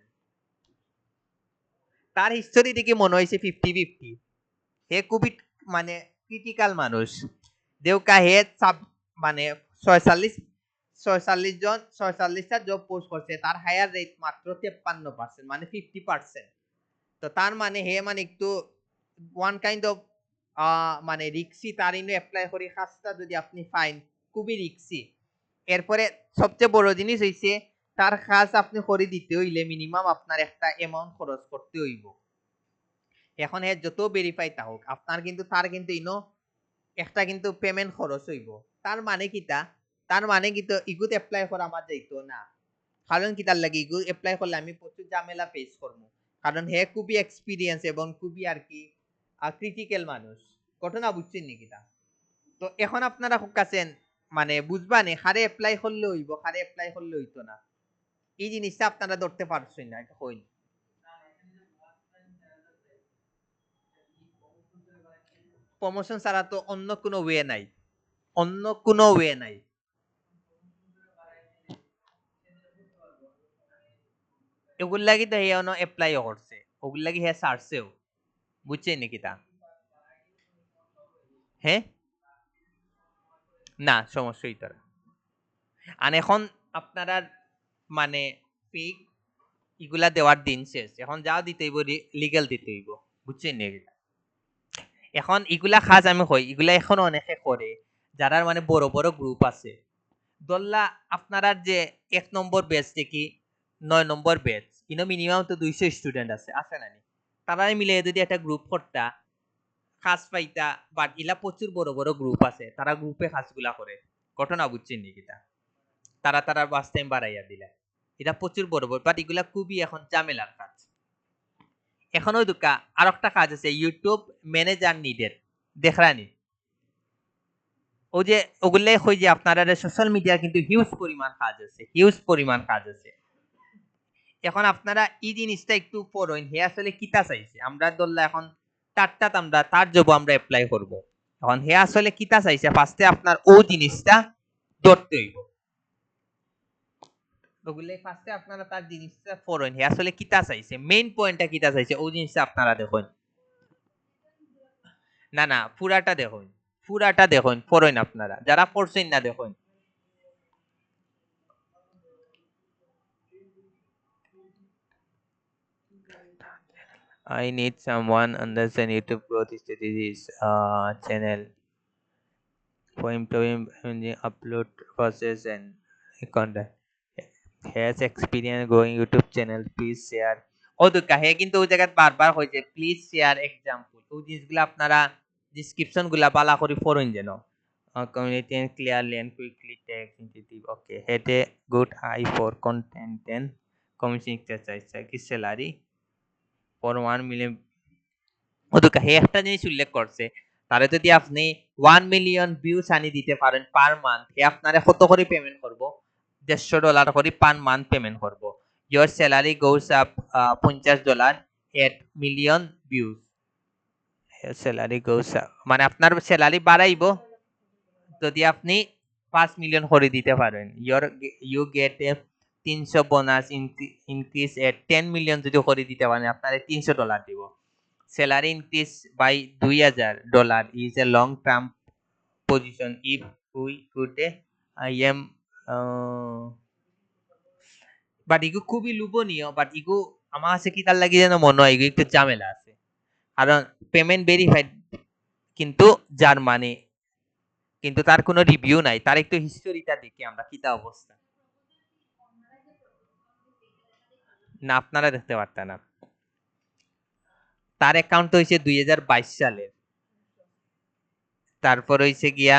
তার হিস্টোরি দেখি মনে হইছে 50-50 হে খুবই মানে ক্রিটিক্যাল মানুষ দেউকা হে মানে 46টা জব পোস্ট করছে তার হায়ার রেট মাত্র 53% মানে 50% তো তার মানে হে মানে একটু ওয়ান কাইন্ড অফ মানে রিক্সি তার ইনো অ্যাপ্লাই করি কাজটা যদি আপনি ফাইন খুবই রিক্সি এরপরে সবচেয়ে বড় জিনিস হইছে তার কাজ আপনি করে দিতে হইলে মিনিমাম আপনার একটা অ্যামাউন্ট খরচ করতে হইব এখন হে যত ভেরিফাই তা হোক আপনার কিন্তু তার কিন্তু ইনো একটা কিন্তু পেমেন্ট খরচ হইব তার মানে কিটা তার মানে কিন্তু ইগুত অ্যাপ্লাই করা আমার যাইতো না কারণ কিটার লাগে ইগুত অ্যাপ্লাই করলে আমি প্রচুর ঝামেলা ফেস করবো কারণ হে খুবই এক্সপিরিয়েন্স এবং খুবই আর কি ক্রিটিক্যাল মানুষ ঘটনা বুঝছেন নাকি তা তো এখন আপনারা কাছেন মানে বুঝবানি হারে অ্যাপ্লাই করলে হইব হারে অ্যাপ্লাই করলে হইতো না এই জিনিসটা আপনারা ধরতে পারছেন না এটা হইল প্রমোশন ছাড়া তো অন্য কোনো ওয়ে নাই অন্য কোনো ওয়ে নাই এগুল লাগি তো হে অ্যাপ্লাইও করছে ওগুল লাগি হে সারছেও বুঝছেন নাকি তা হ্যাঁ না সমস্যাই তারা আর এখন আপনারা মানে ফেক এগুলা দেওয়ার দিন শেষ এখন যা দিতে হইব লিগ্যাল দিতে হইব বুঝছেন নাকি এখন এগুলা কাজ আমি কই এগুলা এখন অনেকে করে যারা মানে বড় বড় গ্রুপ আছে দল্লা আপনারা যে 1 নম্বর ব্যাচ থেকে 9 নম্বর ব্যাচ ইনো মিনিমাম তো 200 স্টুডেন্ট আছে না তারাই মিলে যদি একটা গ্রুপ করতা কাজ পাইতা বাট ইলা প্রচুর বড় বড় গ্রুপ আছে তারা গ্রুপে কাজগুলা করে ঘটনা বুঝছেন নাকি তারা তারা বাস টাইম বাড়াইয়া দিলা এটা প্রচুর বড় বড় বাট এগুলা খুবই এখন ঝামেলার কাজ এখন ওই দুকা আর একটা কাজ আছে ইউটিউব ম্যানেজার নিডেড দেখরানি ও যে ওগুলাই কই যে আপনারা সোশ্যাল মিডিয়া কিন্তু হিউজ পরিমাণ কাজ আছে হিউজ পরিমাণ কাজ আছে এখন আপনারা এই জিনিসটা একটু পড়েন হে আসলে কিতা চাইছে আমরা ধরলা এখন তারটাত আমরা তার জব আমরা অ্যাপ্লাই করব এখন হে আসলে কিতা চাইছে ফার্স্টে আপনার ও জিনিসটা ধরতে হইব ওগুলাই ফার্স্টে আপনারা তার জিনিসটা পড়েন হে আসলে কিতা চাইছে মেইন পয়েন্টটা কিতা চাইছে ও জিনিসটা আপনারা দেখুন না না পুরাটা দেখুন পড়েন আপনারা যারা পড়ছেন না দেখুন I need someone understand YouTube growth strategies channel for improving upload process and content. Has experience growing YouTube channel. Please share. ও দুকা হে কিন্তু ওই জায়গায় বারবার হয়েছে প্লিজ শেয়ার এক্সাম্পল ওই জিনিসগুলো আপনারা ডিসক্রিপশন গুলা বালা করে পড়ুন যেন community and clearly and quickly text intuitive okay had a good eye for content and commission exercise কি salary for 1 million ওদুকা হে একটা জিনিস উল্লেখ করছে তারে যদি আপনি 1 মিলিয়ন ভিউস আনি দিতে পারেন পার মান্থ হে আপনারে কত করে পেমেন্ট করব $150 করে পার মান্থ পেমেন্ট করব your salary goes up $50 at million views your salary goes up মানে আপনার স্যালারি বাড়াইবো যদি আপনি 5 মিলিয়ন করে দিতে পারেন you get a 300 bonus increase at 10 million যদি করে দিতে পারেন আপনারা $300 দিব। Salary increase by $2000 is a long term position if we could I am but ego খুবই লোভনীয়, বাট ইগো আমার কাছে কি তার লাগি যেন মনে হয় ইগো একটু ঝামেলা আছে, কারণ পেমেন্ট ভেরিফাইড কিন্তু জার্মানি, কিন্তু তার কোনো রিভিউ নাই। তার একটু হিস্টোরিটা দেখি আমরা কিতা অবস্থা, না আপনারা দেখতে পারতেন না। তার অ্যাকাউন্ট হয়েছে 2022 সালে, তারপর হয়েছে গিয়া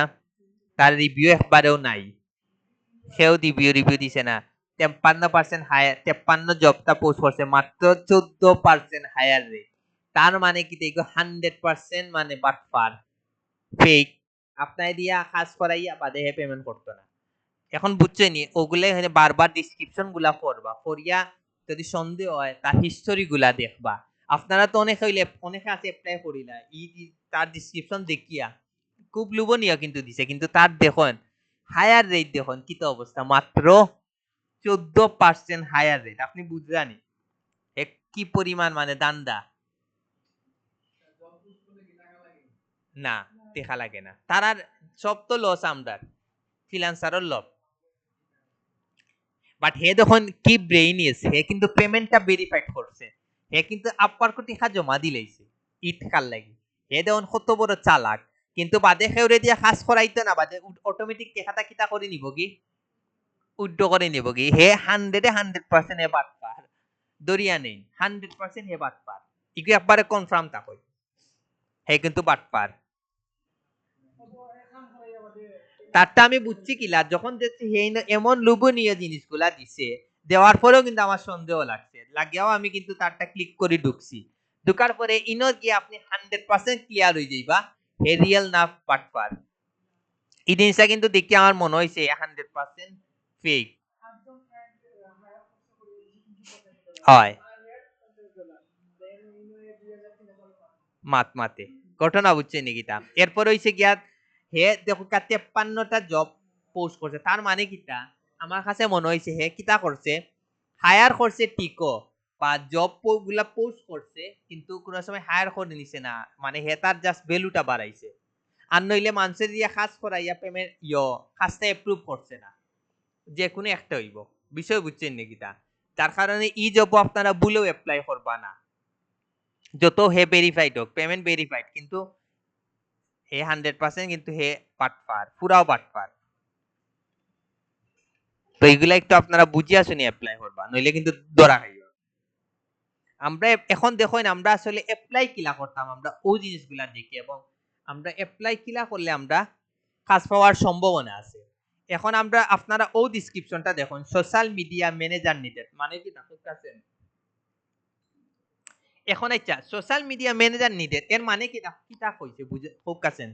তার রিভিউ একবারেও নাই, সেও রিভিউ দিছে না। 53% হায়ার, 53 জবটা পোস্ট করছে, মাত্র 14% হায়ার রেট। তার মানে কি দেখো 100% মানে বাটপার, ফেক। আপনার দিয়া কাজ করাইয়া বাদে হে পেমেন্ট করতো না। এখন বুঝছেন নি ওগুলো বারবার ডিসক্রিপশন গুলা পড়বা, পড়িয়া যদি সন্দেহ হয় তার হিস্টোরি গুলা দেখবা। আপনারা তো অনেক হইলে অনেকে আছে অ্যাপ্লাই করিলা তার ডিসক্রিপশন দেখিয়া খুব লোভনীয় কিন্তু দিছে, কিন্তু তার দেখুন হায়ার রেট দেখুন কি তো অবস্থা, মাত্র 14% হায়ার রেট। আপনি বুঝলেনি কি পরিমাণ মানে দান্দা। না দেখা লাগে না, তার সব তো লস আমরা ফ্রিল্যান্সারের লস। বাট হে যখন কি ব্রেইনিয়াস, হে কিন্তু পেমেন্টটা ভেরিফাইড করছে, হে কিন্তু আপার কোটি খা জমা দিলেইছে ইট কাল লাগি। হে দেখুন কত বড় চালাক, কিন্তু বাদে খেউরে দিয়া কাজ করাইতো না, বাদে অটোমেটিক দেখাটা কিতা করে নিব কি, উড্ড করে নিব কি। হে 100% হে বাদ পার, দরিয়া নেই 100% হে বাদ পার, ইগু একবারে কনফার্ম তা কই হে কিন্তু বাদ পার। তারটা আমি বুঝছি কিলা, যখন দেখছি হে এমন লোভনীয় জিনিসগুলা দিছে, দেওয়ার পরেও কিন্তু আমার সন্দেহ লাগছে, লাগিয়াও আমি কিন্তু তারটা ক্লিক করে ঢুকছি। ঢুকার পরে ইনো গিয়ে আপনি 100% ক্লিয়ার হয়ে যাইবা হে রিয়েল না বাটপার। এই জিনিসটা কিন্তু দেখি আমার মনে হয়েছে 100% ফেক হয় মাতে ঘটনা বুঝছে নাকি তা। এরপর হইছে গিয়া হে দেখো 53টা জব পোস্ট করছে, তার মানে কিটা আমার কাছে মনে হয়েছে হে কিতা করছে, হায়ার করছে টিকো বা জব গুলা পোস্ট করছে, কিন্তু কোনো সময় হায়ার করে নিছে না, মানে হে তার জাস্ট ভ্যালুটা বাড়াইছে। আর নইলে মানুষের দিয়া কাজ করাইয়া পেমেন্ট কাজটা এপ্রুভ করছে না, যে কোনো একটা হইব। বিষয় বুঝছেন নাকি তা। তার কারণে ই জব আপনারা ভুলেও অ্যাপ্লাই করবা না, যত হে ভেরিফাইড হোক, পেমেন্ট ভেরিফাইড, কিন্তু হে 100% কিন্তু হে পাটপার, পুরাও পাটপার। তো এগুলা একটু আপনারা বুঝিয়া শুনি অ্যাপ্লাই করবা, নইলে কিন্তু ধরা খাইও। আমরা এখন দেখুন আমরা আসলে অ্যাপ্লাই কিলা করতাম, আমরা ওই জিনিসগুলা দেখি, এবং আমরা অ্যাপ্লাই কিলা করলে আমরা কাজ পাওয়ার সম্ভাবনা আছে। এখন আমরা আপনারা ও ডেসক্রিপশনটা দেখুন, সোশ্যাল মিডিয়া ম্যানেজার নিডেড, মানে কি না আছেন। এখন আচ্ছা সোশ্যাল মিডিয়া ম্যানেজার নিডেড এর মানে কি কিতা কইছে বুঝে আছেন।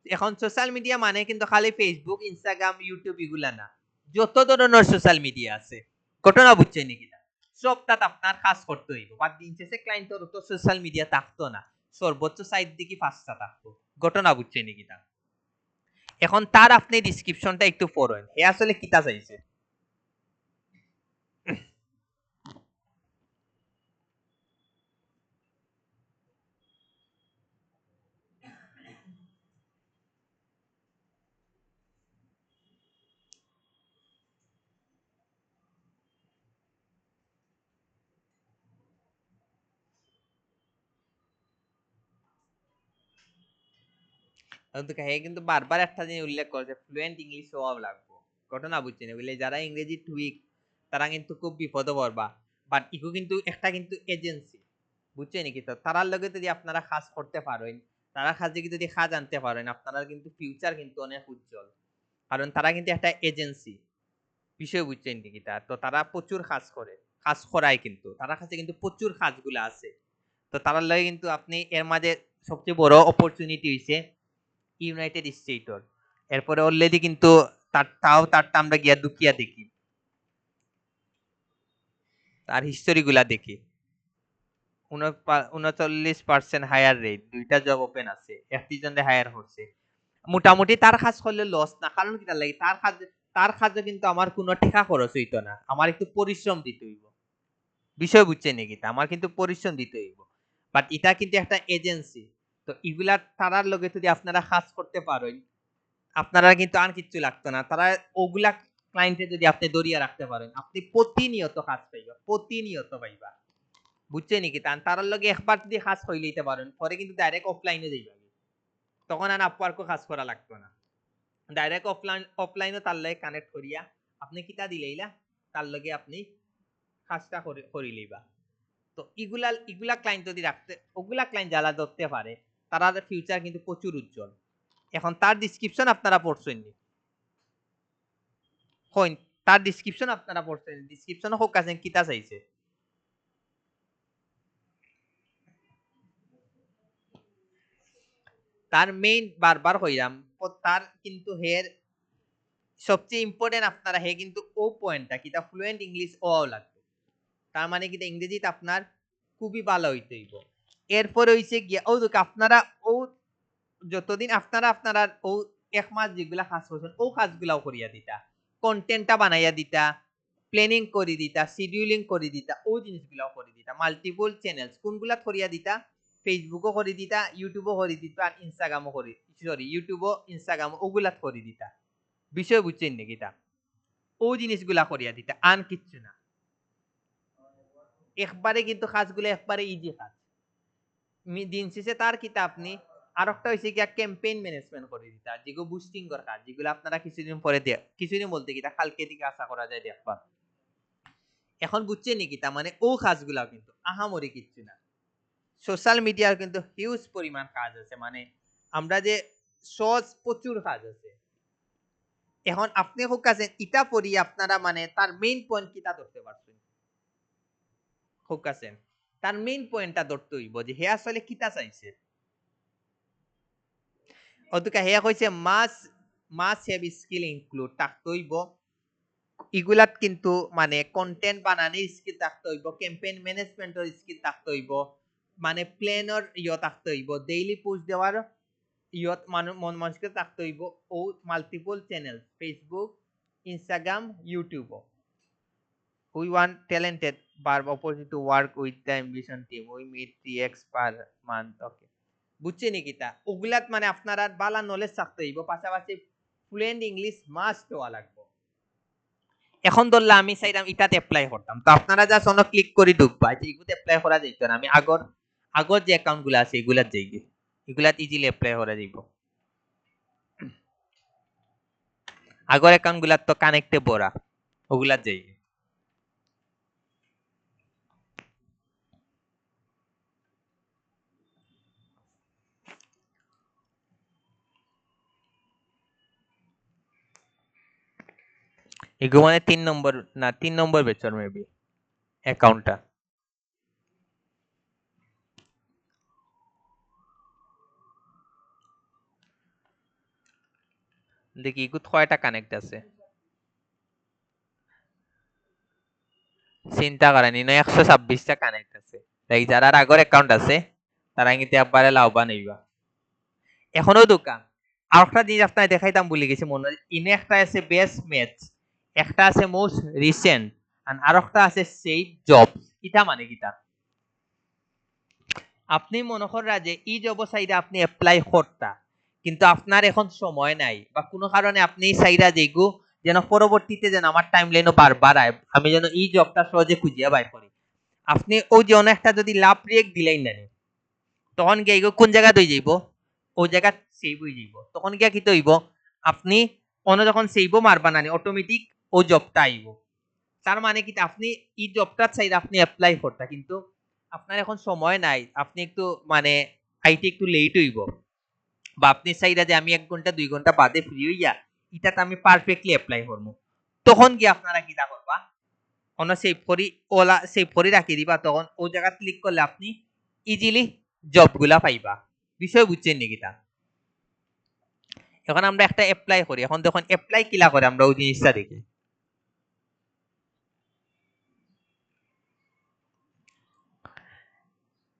এখন সোশ্যাল মিডিয়া মানে কিন্তু খালি ফেসবুক, ইনস্টাগ্রাম, ইউটিউব এগুলা না, যত ধরনের সোশ্যাল মিডিয়া আছে, ঘটনা বুঝছেন নাকি না, সবটাতে আপনার কাজ করতে হইব। বাদ দিন শেষে ক্লায়েন্টের তো সোশ্যাল মিডিয়া থাকতো না, সর্বোচ্চ সাইট দিকে 5টা থাকতো, ঘটনা বুঝছেন নাকি না। এখন তার আপনি ডিসক্রিপশনটা একটু পড়েন, হে আসলে কিতা চাইছে। হে কিন্তু বারবার একটা জিনিস উল্লেখ করেছে, ফ্লুয়েন্ট ইংলিশ হওয়া লাগবে। ঘটনা বুঝছেন, বুঝলে যারা ইংরেজি টুইক তারা কিন্তু খুব বিপদে পড়বা। বাট ইকো কিন্তু একটা কিন্তু এজেন্সি, বুঝছেন নাকি, তো তারার লগে যদি আপনারা কাজ করতে পারেন, তারা কাজে যদি কাজ আনতে পারেন, আপনারা কিন্তু ফিউচার কিন্তু অনেক উজ্জ্বল, কারণ তারা কিন্তু একটা এজেন্সি। বিষয় বুঝছেন নাকি তা, তো তারা প্রচুর কাজ করে, কাজ করায়, কিন্তু তার কাছে কিন্তু প্রচুর কাজগুলো আছে। তো তার লগে কিন্তু আপনি এর মাঝে সবচেয়ে বড় অপরচুনিটি হইছে ইউনাইটেড স্টেটর। এরপরে অলরেডি কিন্তু তারটা আমরা গিয়া দুকিয়া দেখি, তার হিস্টোরি গুলা দেখি। 39% হায়ার রেট, 2টা জব ওপেন আছে, একটি জনে হায়ার হচ্ছে। মোটামুটি তার কাজ করলে লস না, কারণ কি লাগে তার কাজ তার কাজে কিন্তু আমার কোনো টাকা খরচ হইতো না, আমার একটু পরিশ্রম দিতে হইব। বিষয় বুঝছেন নাকি? আমার কিন্তু পরিশ্রম দিতে হইব, বাট এটা কিন্তু একটা এজেন্সি। তো এগুলা তারার লগে যদি আপনারা কাজ করতে পারেন, আপনারা কিন্তু আর কিচ্ছু লাগতো না। তারা ওগুলা ক্লায়েন্টে যদি আপনি দরিয়া রাখতে পারেন, আপনি প্রতিনিয়ত কাজ পাইবা, প্রতিনিয়ত পাইবা। বুঝছেন নাকি? তারার লগে একবার যদি কাজ হয়ে লইতে পারেন, পরে কিন্তু ডাইরেক্ট অফলাইনে যাইবা, তখন আর আপওয়ার্কও কাজ করা লাগতো না। ডাইরেক্ট অফলাইনও তার লগে কানেক্ট করিয়া আপনি কিতা দিলেইলা, তার লগে আপনি কাজটা করি লইবা। তো ইগুলা ক্লায়েন্ট যদি রাখতে, ওগুলা ক্লায়েন্ট যারা ধরতে পারে, তার ফিউচার কিন্তু প্রচুর উজ্জ্বল। এখন তার ডিসক্রিপশন আপনারা পড়ছেন নি? হইন, তার ডিসক্রিপশন আপনারা পড়ছেন? ডিসক্রিপশন হোক কাছেন কিতা চাইছে। তার মেইন বারবার হইরাম, তার কিন্তু হের সবচেয়ে ইম্পর্টেন্ট আপনারা হে কিন্তু ও পয়েন্টটা কিতা ফ্লুয়েন্ট ইংলিশ ওও লাগবে। তার মানে কিতা ইংরেজিতে আপনার খুবই ভালো হইতে হইব। এরপর হইছে গিয়া ও আপনারা ও যতদিন আপনারা ও এক মাস যেগুলা কাজ করছেন ও কাজগুলাও করিয়া দিতা, কন্টেন্টটা বানাইয়া দিতা, প্ল্যানিং করে দিতা, শিডিউলিং করে দিতা, ও জিনিসগুলাও করে দিতা। মাল্টিপল চ্যানেলস কোনগুলা করিয়া দিতা, ফেসবুকও করে দিতা, ইউটিউবও করে দিতা, আর ইনস্টাগ্রামও করে, সরি ইউটিউবও ইনস্টাগ্রাম ওগুলা করে দিতা। বিষয় বুঝছেন নাকি? তা ও জিনিসগুলা করিয়া দিতা, আন কিচ্ছু না। একবারে কিন্তু কাজগুলো একবারে ইজি কাজ। দিন শেষে তার কিতা আপনি আর একটা হয়েছে কি ক্যাম্পেইন ম্যানেজমেন্ট করে দিতা, যেগুলো বুস্টিং এর কাজ, যেগুলো আপনারা কিছুদিন পরে কিছুদিন বলতে কিটা কালকে দিকে আশা করা যায় দেখবা। এখন বুঝছেন নাকি? তার মানে ও কাজগুলা কিন্তু আহামরি কিচ্ছু না। সোশ্যাল মিডিয়ার কিন্তু হিউজ পরিমাণ কাজ আছে, মানে আমরা যে সহজ প্রচুর কাজ আছে। এখন আপনি হোক কাছে ইটা পড়ি আপনারা মানে তার মেইন পয়েন্ট কিটা ধরতে পারছেন? হোক আছেন তার মেইন পয়েন্টটা ধরতে হইব যে হে আসলে কিটা চাইছে। অতকা হে কইছে মাস হ্যাভ স্কিল ইনক্লুড থাকতে হইব, এগুলাত কিন্তু মানে কন্টেন্ট বানানোর স্কিল থাকতে হইব, ক্যাম্পেইন ম্যানেজমেন্টের স্কিল থাকতে হইব, মানে প্ল্যানের থাকতে হইব, ডেইলি পোস্ট দেওয়ার মানুষকে থাকতে হইব, ও multiple channel Facebook, Instagram, YouTube. We want talented verb opposite to work with the ambition team. We meet 3x per month. Okay. বুঝছেন কি? তা ওগুলাত মানে আপনারা বালা নলেজ থাকতে হইব, পাশাপাশি ফ্লুয়েন্ট ইংলিশ মাস্ট হওয়া লাগবে। এখন ধরলে আমি চাইলাম ইটাতে অ্যাপ্লাই করতাম, তো আপনারা জাস্ট অন্য ক্লিক করে ঢুকবা, যে এগুলো অ্যাপ্লাই করা যাইতো না। আমি আগর যে অ্যাকাউন্ট গুলো আছে এগুলাত যাই, এগুলাত ইজিলি অ্যাপ্লাই করা যাইব। আগর অ্যাকাউন্ট গুলাত তো কানেক্টে বড়া, ওগুলাত যাই। এগুলো মানে 3 নম্বর না 3 নম্বর বেচর মেবি অ্যাকাউন্টটা। দেখি ইগুত কয়টা কানেক্ট আছে, চিন্তা করেন ইনো 126টা কানেক্ট আছে। তাই যারা আগর অ্যাকাউন্ট আছে তারা কিন্তু একবারে লাভবান হইবা। এখনো দোকান আর একটা জিনিস আপনার দেখাইতাম ভুলে গেছি মনে হয়, ইনে একটা আছে বেস্ট ম্যাচ, একটা আছে মোস্ট রিসেন্ট, আর একটা আছে সেভ জব। এটা মানে কিটা আপনি মনে করেন যে এই জব সাইডে আপনি অ্যাপ্লাই করতা, কিন্তু আপনার এখন সময় নাই বা কোনো কারণে আপনি সাইডা যেগু যেন পরবর্তীতে যেন আমার টাইম লাইনও বারবার আয়, আমি যেন এই জবটা সহজে খুঁজিয়া বাই করি। আপনি ওই যে অনেকটা যদি লাভ রিয়েক্ট দিলেই না, তখন গিয়ে কোন জায়গা হয়ে যাইব, ওই জায়গা সেভ হয়ে যাইব। তখন গিয়া কি হইব, আপনি অন্য যখন সেভও মারবা না অটোমেটিক ও জবটা আইব। তার মানে কি আপনি এই জবটা চাইলে আপনি অ্যাপ্লাই করতা, কিন্তু আপনার এখন সময় নাই, আপনি একটু মানে আইটি একটু লেট হইব, বা আপনি চাইরা যে আমি 1 ঘন্টা 2 ঘন্টা বাদে ফ্রি হইয়া এটাতে আমি পারফেক্টলি অ্যাপ্লাই করবো, তখন কি আপনারা কিটা করবা, অন্য সেভ করি ওলা সেভ করে রাখি দিবা, তখন ও জায়গা ক্লিক করলে আপনি ইজিলি জবগুলা পাইবা। বিষয় বুঝছেন নাকি? তা এখন আমরা একটা অ্যাপ্লাই করি, এখন যখন অ্যাপ্লাই কিলা করে আমরা ওই জিনিসটা দেখি।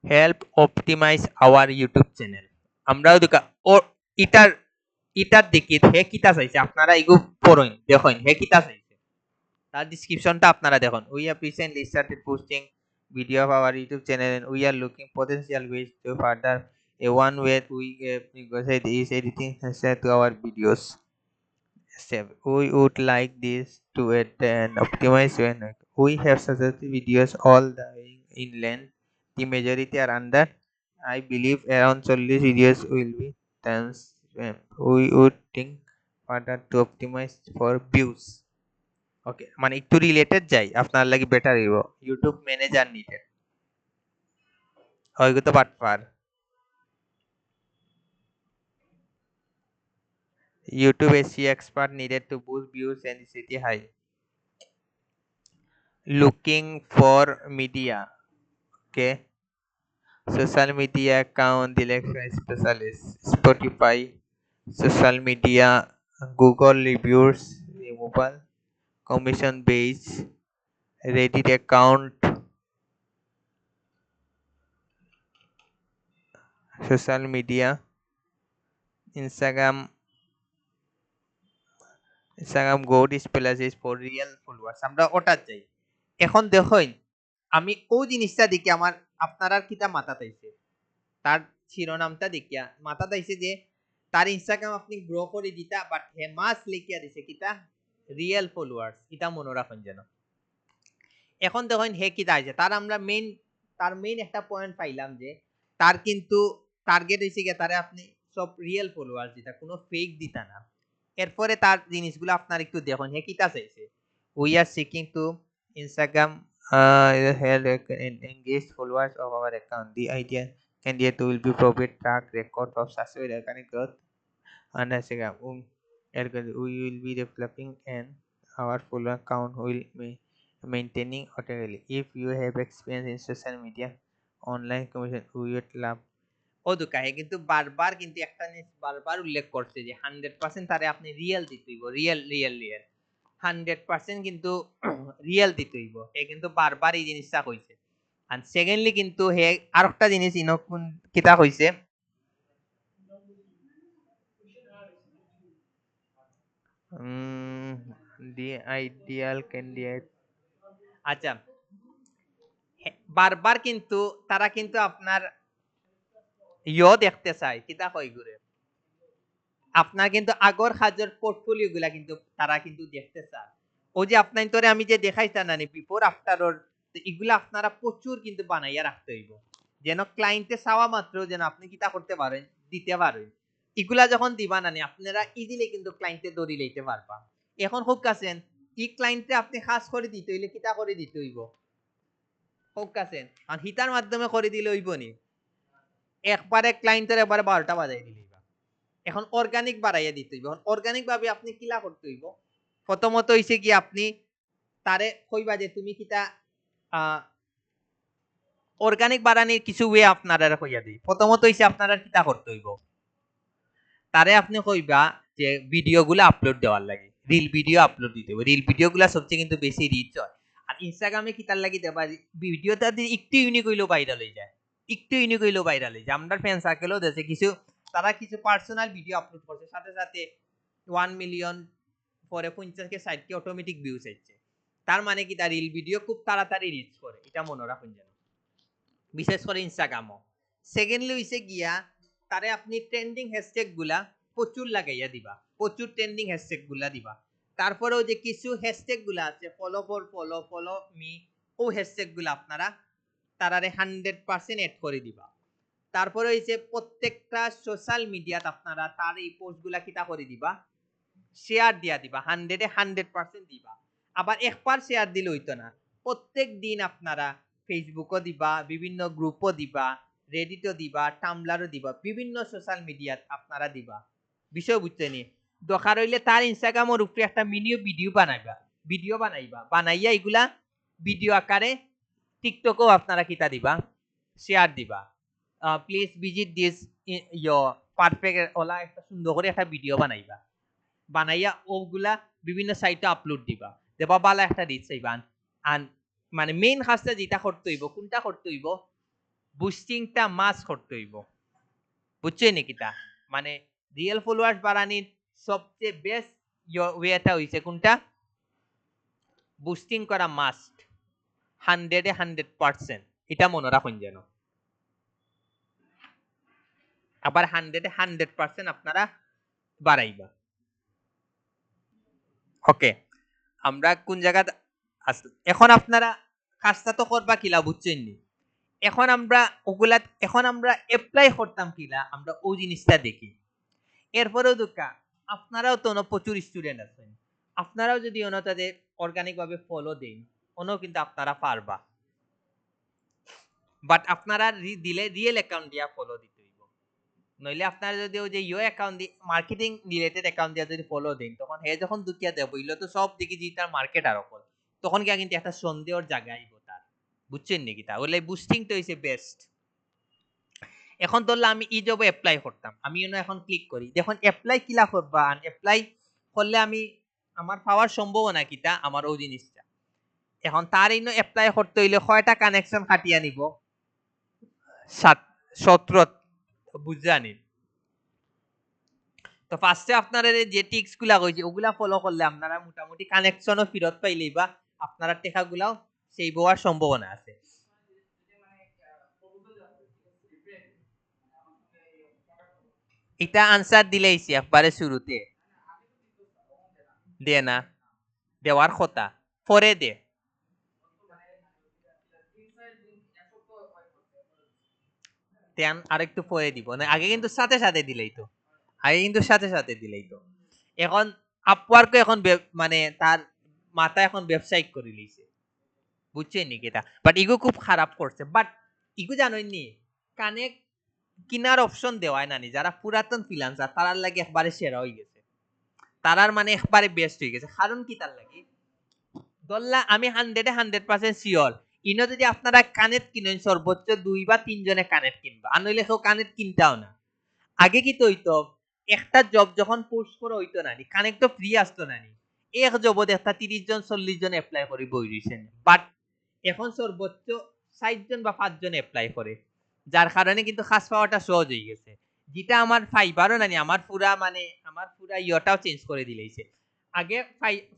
Help optimise our YouTube channel. আমরাও দেখা ও এটার ইটার দিকে হে কিতা চাইছে আপনারা এগু পড়ুন দেখুন হে কিতা চাইছে তার ডিসক্রিপশনটা আপনারা দেখুন we have recently started posting video of our YouTube channel and we are looking potential ways to further a one way we negotiate is editing to our videos step. We would like this to add and optimize when we have suggested videos all the way in length. The majority are under. I believe around 40 videos will be times. We would think further to optimize for views. ওকে মানে একটু রিলেটেড যাই আপনার লাগি বেটার হইব ইউটিউব ম্যানেজার নিডেড হয়তো তো পার YouTube SEO expert needed to boost views and city high looking for media okay social media account election specialist Spotify social media Google reviews removal commission based Reddit account social media Instagram good specialists for real followers আমরা ওটা চাই এখন দেখুন আমি ও জিনিসটা দেখি আমার আপনারা কিতা মাথা তাইছে তার শিরোনামটা দেখিয়া মাথা তাইছে যে তার ইনস্টাগ্রাম আপনি গ্রো করে দিতা বাট হে মাস লিখিয়া দিছে কিতা রিয়েল ফলোয়ার্স এটা মনে রাখুন যেন এখন দেখুন হে কিতা আছে তার মেইন একটা পয়েন্ট পাইলাম যে তার কিন্তু টার্গেট হইছে কি তারে আপনি সব রিয়েল ফলোয়ার্স দিতা কোনো ফেক দিতা না এরপরে তার জিনিসগুলো আপনার একটু দেখুন হে কিতা চাইছে we are seeking two Instagram engaged followers of our account the idea candidate will be provide track record of successful organic growth on Instagram we will be developing and our follower count will be maintaining automatically if you have experience in social media online commission we would love ও দুকাহে কিন্তু বারবার কিন্তু একটা জিনিস বারবার উল্লেখ করছে যে 100% তারে আপনি রিয়েল দিতে হইব রিয়েল 100% কিন্তু রিয়েল দিতে হইব এ কিন্তু বারবার এই জিনিসটা কইছে and secondly কিন্তু হে আরেকটা জিনিস ইনকুন কিতা কইছে the ideal candidate আচ্ছা বারবার কিন্তু তারা কিন্তু আপনার দেখতে চায় কিতা কই ঘুরে আপনার কিন্তু আগর হাজার পোর্টফোলিও গুলা কিন্তু তারা কিন্তু দেখতে চায় ও যে আপনার তোরে আমি যে দেখাইতাম না বিফোর আফটার ওর এগুলা আপনারা প্রচুর কিন্তু বানাইয়া রাখতে হইব যেন ক্লায়েন্টে চাওয়া মাত্র যেন আপনি কিতা করতে পারেন দিতে পারেন এগুলা যখন দিবা না আপনারা ইজিলি কিন্তু ক্লায়েন্টে দড়ি লইতে পারবা এখন হোক আছেন ই ক্লায়েন্টে আপনি খাস করে দিতে হইলে কিতা করে দিতে হইব হোক আছেন আর হিতার মাধ্যমে করে দিলে হইব নি একবারে ক্লায়েন্টের একবারে 12টা বাজাই দিলে এখন অর্গানিক বাড়াইয়া দিতে হইব এখন অর্গানিক ভাবে আপনি কিলা করতে হইব প্রথমত হইছে কি আপনি তারে কইবা যে তুমি কিতা অর্গানিক বাড়ানোর কিছু ওয়ে আপনারা কইয়া দিই প্রথমত হইছে আপনারা কিতা করতে হইব তারে আপনি কইবা যে ভিডিওগুলো আপলোড দেওয়ার লাগে রিল ভিডিও আপলোড দিতে হবে রিল ভিডিওগুলো সবচেয়ে কিন্তু বেশি রিচ হয় আর ইনস্টাগ্রামে কিতার লাগি দেবা ভিডিওটা একটু ইউনিক হইলেও ভাইরাল হয়ে যায় আমরা ফ্যান সার্কেলও দেশে কিছু তারা কিছু পার্সোনাল ভিডিও আপলোড করছে সাথে সাথে 1 মিলিয়ন পরে 50 কে 60 কে অটোমেটিক ভিউজ আসছে তার মানে কি তার রিল ভিডিও খুব তাড়াতাড়ি রিচ করে এটা মনে রাখুন যেন বিশেষ করে ইনস্টাগ্রামও সেকেন্ডলি হইছে গিয়া তারে আপনি ট্রেন্ডিং হ্যাশট্যাগ গুলা প্রচুর লাগাইয়া দিবা প্রচুর ট্রেন্ডিং হ্যাশট্যাগ গুলা দিবা তারপরেও যে কিছু হ্যাশট্যাগ গুলা আছে ফলো মি ও হ্যাশট্যাগ গুলা আপনারা তারারে 100% এড করে দিবা তারপরে হইছে প্রত্যেকটা সোশ্যাল মিডিয়াতে আপনারা তার এই পোস্টগুলা কিতা করে দিবা শেয়ার দিয়া দিবা 100 এ 100% দিবা আবার একবার শেয়ার দিলে হইতো না প্রত্যেক দিন আপনারা ফেসবুকও দিবা বিভিন্ন গ্রুপও দিবা রেডিটও দিবা টামলারও দিবা বিভিন্ন সোশ্যাল মিডিয়াত আপনারা দিবা বিষয় বুঝতে নি দরকার হইলে তার ইনস্টাগ্রামের উপরে একটা মিনি ভিডিও বানাইয়া এগুলা ভিডিও আকারে টিকটকও আপনারা কিতা দিবা শেয়ার দিবা please visit this perfect OLA একটা সুন্দর করে একটা ভিডিও বানাইয়া ওগুলা বিভিন্ন সাইটে আপলোড দিবা দেবা বালা একটা রিচ চাইবা আর মানে মেইন কাজটা যেটা করতে হইব কোনটা করতে হইব বুস্টিংটা মাস করতে হইব বুঝছেন নাকি তা মানে রিয়েল ফলোয়ার্স বাড়ানির সবচেয়ে বেস্ট ওয়েটা হইছে কোনটা? বুস্টিং করা মাস্ট 100% এটা মনে রাখুন যেন। আবার 100% আপনারা বাড়াইবা। ওকে, আমরা কোন জায়গা এখন আপনারা কাজটা তো করবা কিলা বুঝছেন নি? এখন আমরা ওগুলা এখন আমরা অ্যাপ্লাই করতাম কিলা আমরা ওই জিনিসটা দেখি। এরপরেও দুকা আপনারাও তো প্রচুর স্টুডেন্ট আছেন, আপনারাও যদি তাদের অর্গানিক ভাবে ফলো দেন অন্য কিন্তু আপনারা পারবা। বাট আপনারা দিলে রিয়েল অ্যাকাউন্ট দিয়া ফলো দিতে হইব, নইলে আপনারা যদি ওই যে ইও অ্যাকাউন্ট দিয়ে মার্কেটিং রিলেটেড অ্যাকাউন্ট দিয়া যদি ফলো দেন তখন হে যখন দুকিয়া দেব ইলো তো সব দিকে ডিজিটাল মার্কেট আর ওপর তখন কি কিন্তু একটা সন্দেহর জায়গা আইব তার, বুঝছেন নাকি? তা ওই বুস্টিং তো হইছে বেস্ট। এখন ধরলে আমি ই জবে অ্যাপ্লাই করতাম, আমি এখন ক্লিক করি, দেখুন অ্যাপ্লাই কিলা করবা, অ্যাপ্লাই করলে আমি আমার পাওয়ার সম্ভাবনা কিটা আমার ওই জিনিসটা। এখন তার ইনো অ্যাপ্লাই করতে হইলে কয়টা কানেকশন কাটিয়া নিব? 17 বুঝা নিন। তো ফার্স্টে আপনারা যে টিক্স গুলা কইছি ওগুলা ফলো করলে আপনারা মোটামুটি কানেকশনও ফেরত পাইলেই বা আপনারা টাকা গুলাও সেই হওয়ার সম্ভাবনা আছে। এটা আনসার দিলেইছি একবারে শুরুতে দে না, দেওয়ার কথা পরে দে। তেন আরেকটু পরে দিব না, আগে কিন্তু সাথে সাথে দিলেই তো, আগে কিন্তু সাথে সাথে দিলেই তো। এখন আপওয়ার্ক এখন মানে তার মাথা এখন ব্যবসায়িক করে লইছে, বুঝছেন নি এটা? বাট ইগো খুব খারাপ করছে। বাট ইগো জানোই নি কানেক্ট কিনার অপশন দেওয়ায় নানি যারা পুরাতন ফ্রিল্যান্সার তারার লাগে একবারে সেরা হয়ে গেছে, তারার মানে একবারে বেস্ট হয়ে গেছে। কারণ কি তার লাগে দল্লা আমি 100% শিওর ইনো যদি আপনারা কানেক্ট কিনেন সর্বোচ্চ 2 বা 3 জনে কানেক্ট কিনবা, আর নইলে কেউ কানেক্ট কিনতাও না। আগে কি তো হইতো একটা জব যখন পোস্ট করে হইতো নানি কানেক্ট তো ফ্রি আসতো নানি, এক জবত একটা 30 জন 40 জন অ্যাপ্লাই করে বই রইছেন। বাট এখন সর্বোচ্চ 60 জন বা 5 জন অ্যাপ্লাই করে, যার কারণে কিন্তু খাস পাওয়াটা সহজ হয়ে গেছে। যেটা আমার ফাইবারও নানি আমার পুরা ইয়টাও চেঞ্জ করে দিলেইছে। আগে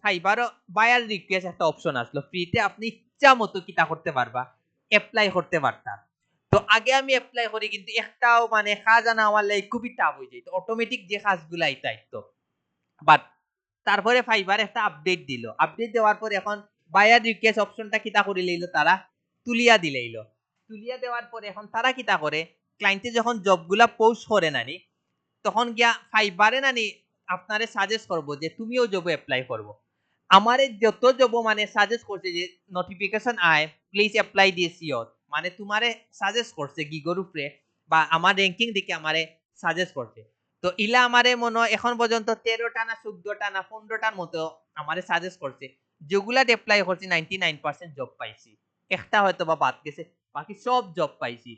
ফাইবারও বায়ার রিকোয়েস্ট একটা অপশন আসলো ফ্রিতে, আপনি ইচ্ছা মতো কিটা করতে পারবা অ্যাপ্লাই করতে পারতা। তো আগে আমি অ্যাপ্লাই করি কিন্তু একটাও মানে কাজ আনা আমার লাগে খুবই টাফ হয়ে যেত, অটোমেটিক যে কাজগুলো আইতো। বাট তারপরে ফাইবার একটা আপডেট দিল, আপডেট দেওয়ার পর এখন বায়ার রিকোয়েস্ট অপশনটা কিটা করে লইলো তারা তুলিয়া দিলেইলো, তুলিয়া দেওয়ার পরে এখন তারা কিটা করে ক্লায়েন্টে যখন জবগুলা পোস্ট করে নানি তখন গিয়া ফাইবারে নানি আপনারে সাজেস্ট করবো যে তুমিও জবে অ্যাপ্লাই করবো। আমারে যত জব মানে সাজেস্ট করছে যে নোটিফিকেশন আয় প্লিজ অ্যাপ্লাই দিস ইয়র, মানে তোমারে সাজেস্ট করছে গিগোর উপরে বা আমার র্যাঙ্কিং দেখে আমারে সাজেস্ট করছে। তো ইলা আমারে মনে হয় এখন পর্যন্ত 13টা না 14টা না 15টার মতো আমারে সাজেস্ট করছে, যেগুলা অ্যাপ্লাই করছি 99% জব পাইছি, একটা হয়তো বা বাদ গেছে, বাকি সব জব পাইছি।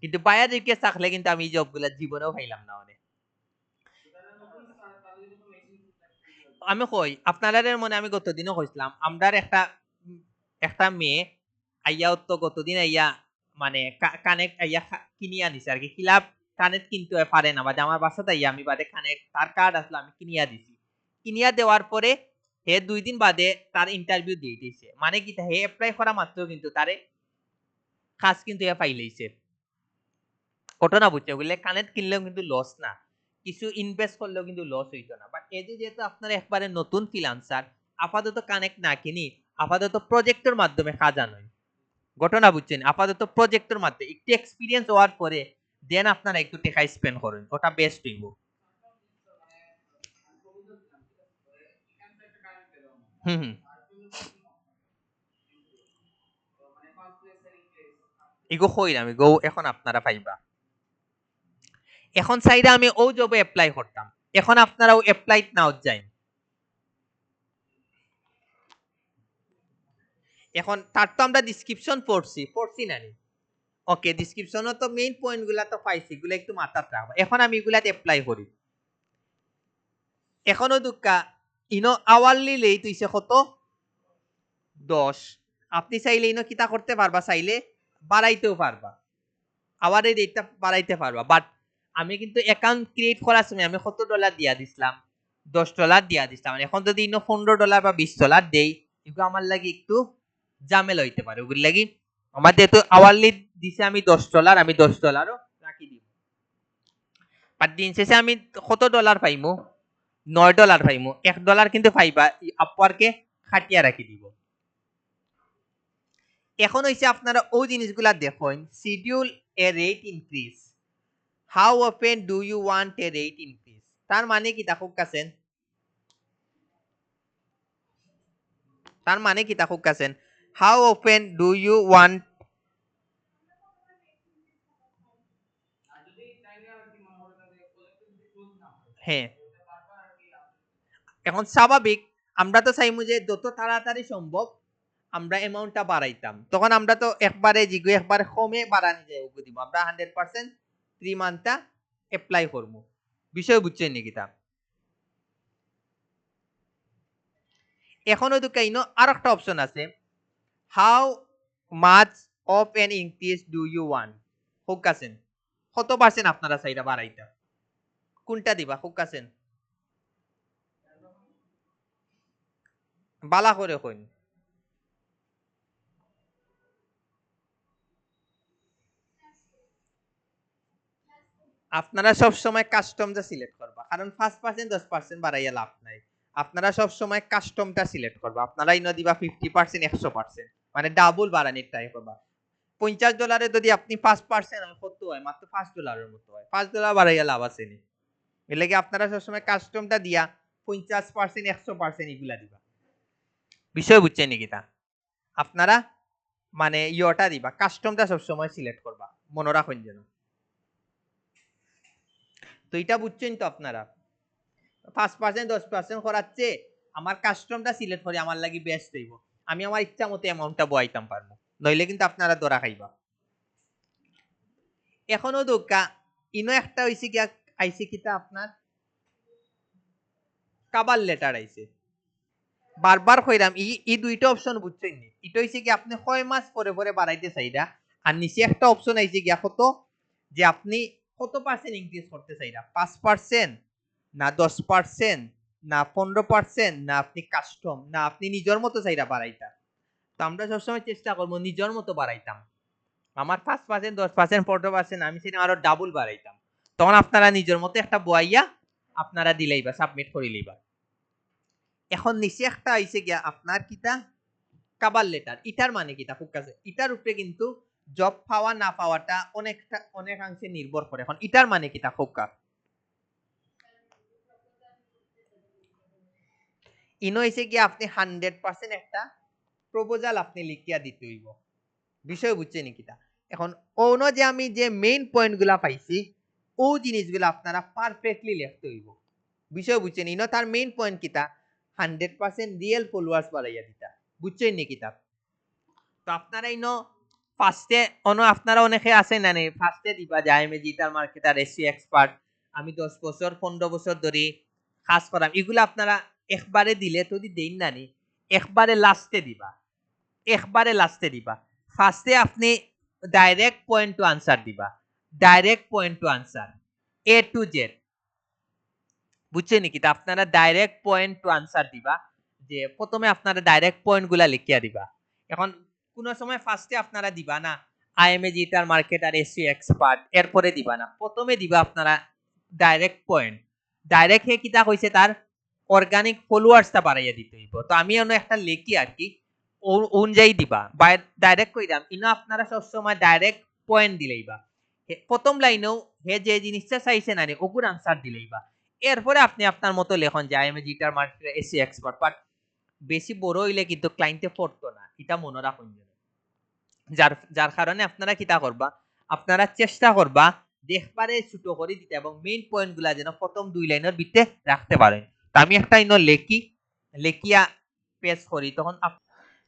কিন্তু বায়ার রিকোয়েস্ট থাকলে কিন্তু আমি এই জবগুলা জীবনেও পাইলাম না। অনেক আমি কই আপনাদের মনে আমি গতদিনও কইছিলাম আমরার একটা একটা মেয়ে আইয়া তো গতদিন আইয়া মানে কানেক্ট আইয়া কিনিয়া নিছে আর কি, ক্লাব কানেক্ট কিনতে পারে না, বাদে আমার বাসাতে আইয়া আমি বাদে কানেক্ট তার কার্ড আসলে আমি কিনিয়া দিছি, কিনিয়া দেওয়ার পরে হে 2 দিন বাদে তার ইন্টারভিউ দিয়ে দিয়েছে। মানে কি হে অ্যাপ্লাই করা মাত্র কিন্তু তারে কাজ কিন্তু এ পাইলেইছে। ঘটনা বুঝছে ওগুলো কানেক্ট কিনলেও কিন্তু লস না, কিছু ইনভেস্ট করলেও কিন্তু লস হইতো না। বাট এই যে যেহেতু আপনার একবারে নতুন ফ্রিল্যান্সার আপাতত কানেক্ট না কিনি আপাতত প্রজেক্টের মাধ্যমে কাজ আনয়, ঘটনা বুঝছেন? আপাতত প্রজেক্টের মাধ্যমে একটু এক্সপিরিয়েন্স হওয়ার পরে দেন আপনারা একটু টাকা স্পেন্ড করেন, ওটা বেস্ট হইব। হুম হুম ইগো কইরাম ইগো এখন আপনারা পাইবা। এখন চাইলে আমি ও জবে অ্যাপ্লাই করতাম, এখন আপনারাও অ্যাপ্লাই নাও যাই। এখন তার তো আমরা ডিসক্রিপশন পড়ছি না নি? ওকে, ডিসক্রিপশনও তো মেইন পয়েন্ট গুলা তো পাইছি, এগুলা একটু মাথাত রাখবা। এখন আমি এগুলাতে অ্যাপ্লাই করি, এখনো দুঃখা ইনো আওয়ারলি লেট হইছে কত 10, আপনি চাইলে ইনো কিতা করতে পারবা, চাইলে বাড়াইতেও পারবা, আবার এই রেটটা বাড়াইতে পারবা। বাট আমি কিন্তু অ্যাকাউন্ট ক্রিয়েট করার সময় আমি কত ডলার দিয়া দিছিলাম, $10 দিয়া দিছিলাম। এখন যদি ইনো $15 বা $20 দেই, এগুলো আমার লাগি একটু ঝামেলা হইতে পারে। ওগুলো লাগি আমার যেহেতু আওয়ারলি দিছে আমি $10, আমি $10ও রাখি দিব। আর দিন শেষে আমি কত ডলার পাইমু? $9 পাইমু। $1 কিন্তু পাইবা আপওয়ার্কে খাটিয়া রাখি দিব। এখন হইছে আপনারা ওই জিনিসগুলা দেখুন, schedule a rate increase. How often do you want a rate increase? তার মানে কি দেখুক কাছেন, তার মানে কি দেখুক কাছেন, how often do you want, হ্যাঁ এখন স্বাভাবিক আমরা তো চাইমু যে যত তাড়াতাড়ি সম্ভব আমরা অ্যামাউন্টটা বাড়াইতাম। তখন আমরা তো একবারে জিগু একবারে কমে বাড়ানি যায় ওগু দিব, আমরা 100% 3 মান্থটা অ্যাপ্লাই করব। বিষয় বুঝছেন নাকি তা? এখনো তো কাইনো আরেকটা অপশন আছে, how much of an increase do you want? হোক কাছেন কত পার্সেন্ট আপনারা চাইরা বাড়াইতা, কোনটা দিবা হোক কাছেন বালা করে কইন। আপনারা সব সময় কাস্টমটা সিলেক্ট করবা, কারণ 5% 10% বাড়াইয়া লাভ নাই। আপনারা সব সময় কাস্টমটা সিলেক্ট করবা। আপনারা ইনো দিবা 50% 100%, মানে ডাবল বাড়ানির ট্রাই করবা। $50 যদি আপনি 5% হয় কত হয়? মাত্র $5 মতো হয়। $5 বাড়াইয়া লাভ আছে নি? এর লাগি আপনারা সবসময় কাস্টমটা দিয়া 50% 100% এগুলা দিবা। বিষয় বুঝছেন নাকি তা? আপনারা মানে ইয়োটা দিবা, কাস্টমটা সবসময় সিলেক্ট করবা, মনে রাখুন যেন। তো এটা বুঝছেন তো আপনারা? 5% 10% করাচ্ছে আমার কাস্টমটা সিলেক্ট করে আমার লাগি বেস্ট হইব, আমি আমার ইচ্ছা মতো অ্যামাউন্টটা বয়াইতাম পারবো, নইলে কিন্তু আপনারা ধরা খাইবা। এখনো দোকা ইনো একটা হইছে কি আইছে কিটা আপনার কাবার লেটার আইছে। বারবার কইরাম ই দুইটা অপশন বুঝছেন নি? এটা হইছে কি আপনি কয় মাস পরে পরে বাড়াইতে চাইরা, আর নিচে একটা অপশন আইছে গিয়া কত, যে আপনি কত পার্সেন্ট ইনক্রিজ করতে চাইরা, 5% না 10% না 15% না আপনি কাস্টম না আপনি নিজের মতো চাইরা বাড়াইতা। তো আমরা সবসময় চেষ্টা করবো নিজের মতো বাড়াইতাম। আমার 5% 10% 15% আমি সেটা আরো ডাবল বাড়াইতাম। তখন আপনারা নিজের মতো একটা বয়াইয়া আপনারা দিলেইবা, সাবমিট করিলেইবা। এখন নিচে একটা আইছে গিয়া আপনার কিটা কাবার লেটার। ইটার মানে কিটা খুব কাছে, ইটার উপরে কিন্তু জব পাওয়া না পাওয়াটা অনেকটা অনেকাংশে নির্ভর করে। এখন ইটার মানে কিটা খুব কা ইনো হইছে গিয়া আপনি 100% একটা প্রপোজাল আপনি লিখিয়া দিতে হইব। বিষয় বুঝছেন কিটা? এখন অন্য যে আমি যে মেইন পয়েন্ট গুলা পাইছি ও জিনিসগুলা আপনারা পারফেক্টলি লিখতে হইব। বিষয় বুঝছেন? ইনো তার মেইন পয়েন্ট কিটা 100% রিয়েল ফলোয়ার্স বাড়াইয়া দিতা। বুঝছেন নি কিতা? তো আপনারা ইনো ফার্স্টে অন্য আপনারা অনেকে আছেন না ফার্স্টে দিবা যে I M A digital marketer AC expert, আমি 10 বছর 15 বছর ধরে কাজ করাম, এগুলো আপনারা একবারে দিলে যদি দেন না নি, একবারে লাস্টে দিবা, একবারে লাস্টে দিবা। ফার্স্টে আপনি ডাইরেক্ট পয়েন্ট টু আনসার দিবা, direct point to answer A to Z. বুঝছেন নাকি? তা আপনারা ডাইরেক্ট পয়েন্ট টু আনসার দিবা, যে প্রথমে আপনারা ডাইরেক্ট পয়েন্ট গুলা লিখিয়া দিবা। এখন কোন সময় ফার্স্টে আপনারা দিবা না I M A digital marketer AC expert, এরপরে দিবা না, প্রথমে দিবা আপনারা ডাইরেক্ট পয়েন্ট। ডাইরেক্ট হে কিতা কইছে তার অর্গানিক ফলোয়ার্সটা বাড়াইয়া দিতে হইব। তো আমি অন্য একটা লিখি আর কি অনুযায়ী দিবা, বাই ডাইরেক্ট কইরাম ইনো আপনারা সব সময় ডাইরেক্ট পয়েন্ট দিলেইবা। প্রথম লাইনেও হে যে জিনিসটা চাইছে না ওগুর আনসার দিলেইবা। এরপরে আপনি আপনার মতো লেখন যে I M A digital marketer AC expert. But বেশি বড় হইলে কিন্তু ক্লায়েন্টে পড়তো না, এটা মনে রাখুন। যার যার কারণে আপনারা কিতা করবা, আপনারা চেষ্টা করবা যে একবারে ছোট করে দিতে এবং মেইন পয়েন্ট গুলা যেন প্রথম 2 লাইনের ভিতরে রাখতে পারেন। তো আমি একটা ইনো লেখিয়া পেশ করি, তখন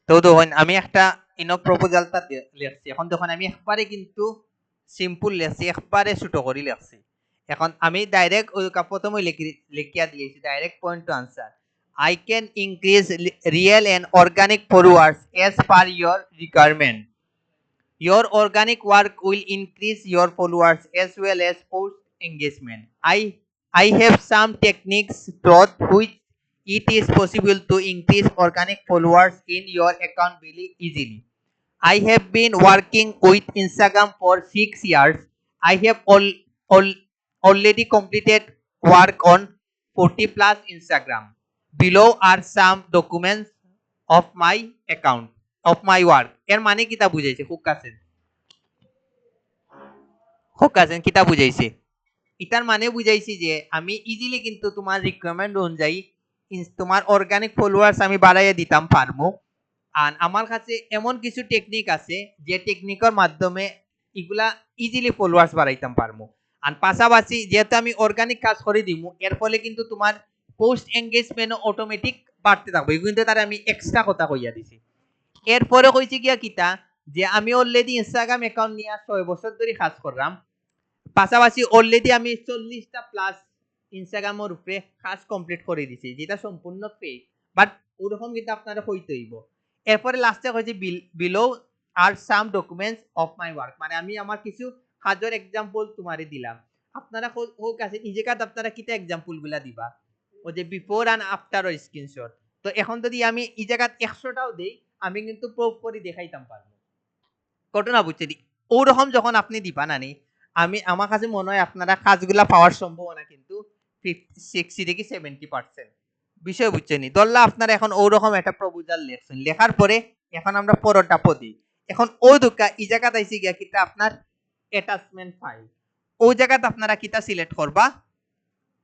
তো দেখুন আমি একটা ইনো প্রপোজালটা লিখছি। এখন দেখুন আমি একবারে কিন্তু সিম্পল লিখছি, একবারে ছোট করে লিখছি। এখন আমি ডাইরেক্ট ওই প্রথমে লিখিয়া দিয়েছি direct point to answer, I can increase real and organic followers as per your requirement. Your organic work will increase your followers as well as post engagement. I have some techniques taught which it is possible to increase organic followers in your account really easily. I have been working with Instagram for 6 years. I have all already completed work on 40 plus Instagram. Below are some documents of my account, of my work. এর মানে কিতা বুঝাইছে হুকাছেন কিতা বুঝাইছে ইটার মানে বুঝাইছি যে আমি ইজিলি কিন্তু তোমার রিকোয়ারমেন্ট অনুযায়ী তোমার অর্গানিক ফলোয়ার্স আমি বাড়াইয়া দিতাম পারমু। আর আমার কাছে এমন কিছু টেকনিক আছে যে টেকনিকের মাধ্যমে এগুলা ইজিলি ফলোয়ার্স বাড়াইতাম পারমু। আর পাশাপাশি যেহেতু আমি অর্গানিক কাজ করে দিমু এর ফলে কিন্তু তোমার পোস্ট এঙ্গেজমেন্ট অটোমেটিক বাড়তে থাকবে। কিন্তু তার আমি এক্সট্রা কথা কইয়া দিছি। এরপরে কইছি গিয়া কিতা যে আমি অলরেডি ইনস্টাগ্রাম অ্যাকাউন্ট নিয়ে 6 বছর ধরে কাজ করলাম। পাশাপাশি অলরেডি আমি 40টা প্লাস ইনস্টাগ্রামের উপরে কাজ কমপ্লিট করে দিছি যেটা সম্পূর্ণ পেইড, বাট ওরকম কিন্তু আপনারা হইতে হইব। এরপরে লাস্টে হয়েছে below are some documents of my work, মানে আমি আমার কিছু কাজের এক্সাম্পল তোমারে দিলাম। আপনারা হোক আছে এই জায়গাত আপনারা কিটা এক্সাম্পল গুলা দিবা ও যে বিফোর এন্ড আফটার স্ক্রিনশট। তো এখন যদি আমি এই জায়গাত 100টাও দেই আমি কিন্তু প্রুফ করে দেখাইতাম পারবো। ঘটনা বুঝছে ওরকম যখন আপনি দিবা না নি আমি আমার কাছে মনে হয় আপনারা কাজগুলা পাওয়ার সম্ভাবনা কিন্তু 60 থেকে 70%। বিষয় বুঝছেনি ধরলা আপনারা এখন ওরকম একটা প্রপোজাল লেখছেন, লেখার পরে এখন আমরা পরটা পদি এখন ও দুকা এই জায়গাতে আইছি গিয়া কিটা আপনার অ্যাটাচমেন্ট ফাইল ও জায়গাতে আপনারা কিটা সিলেক্ট করবা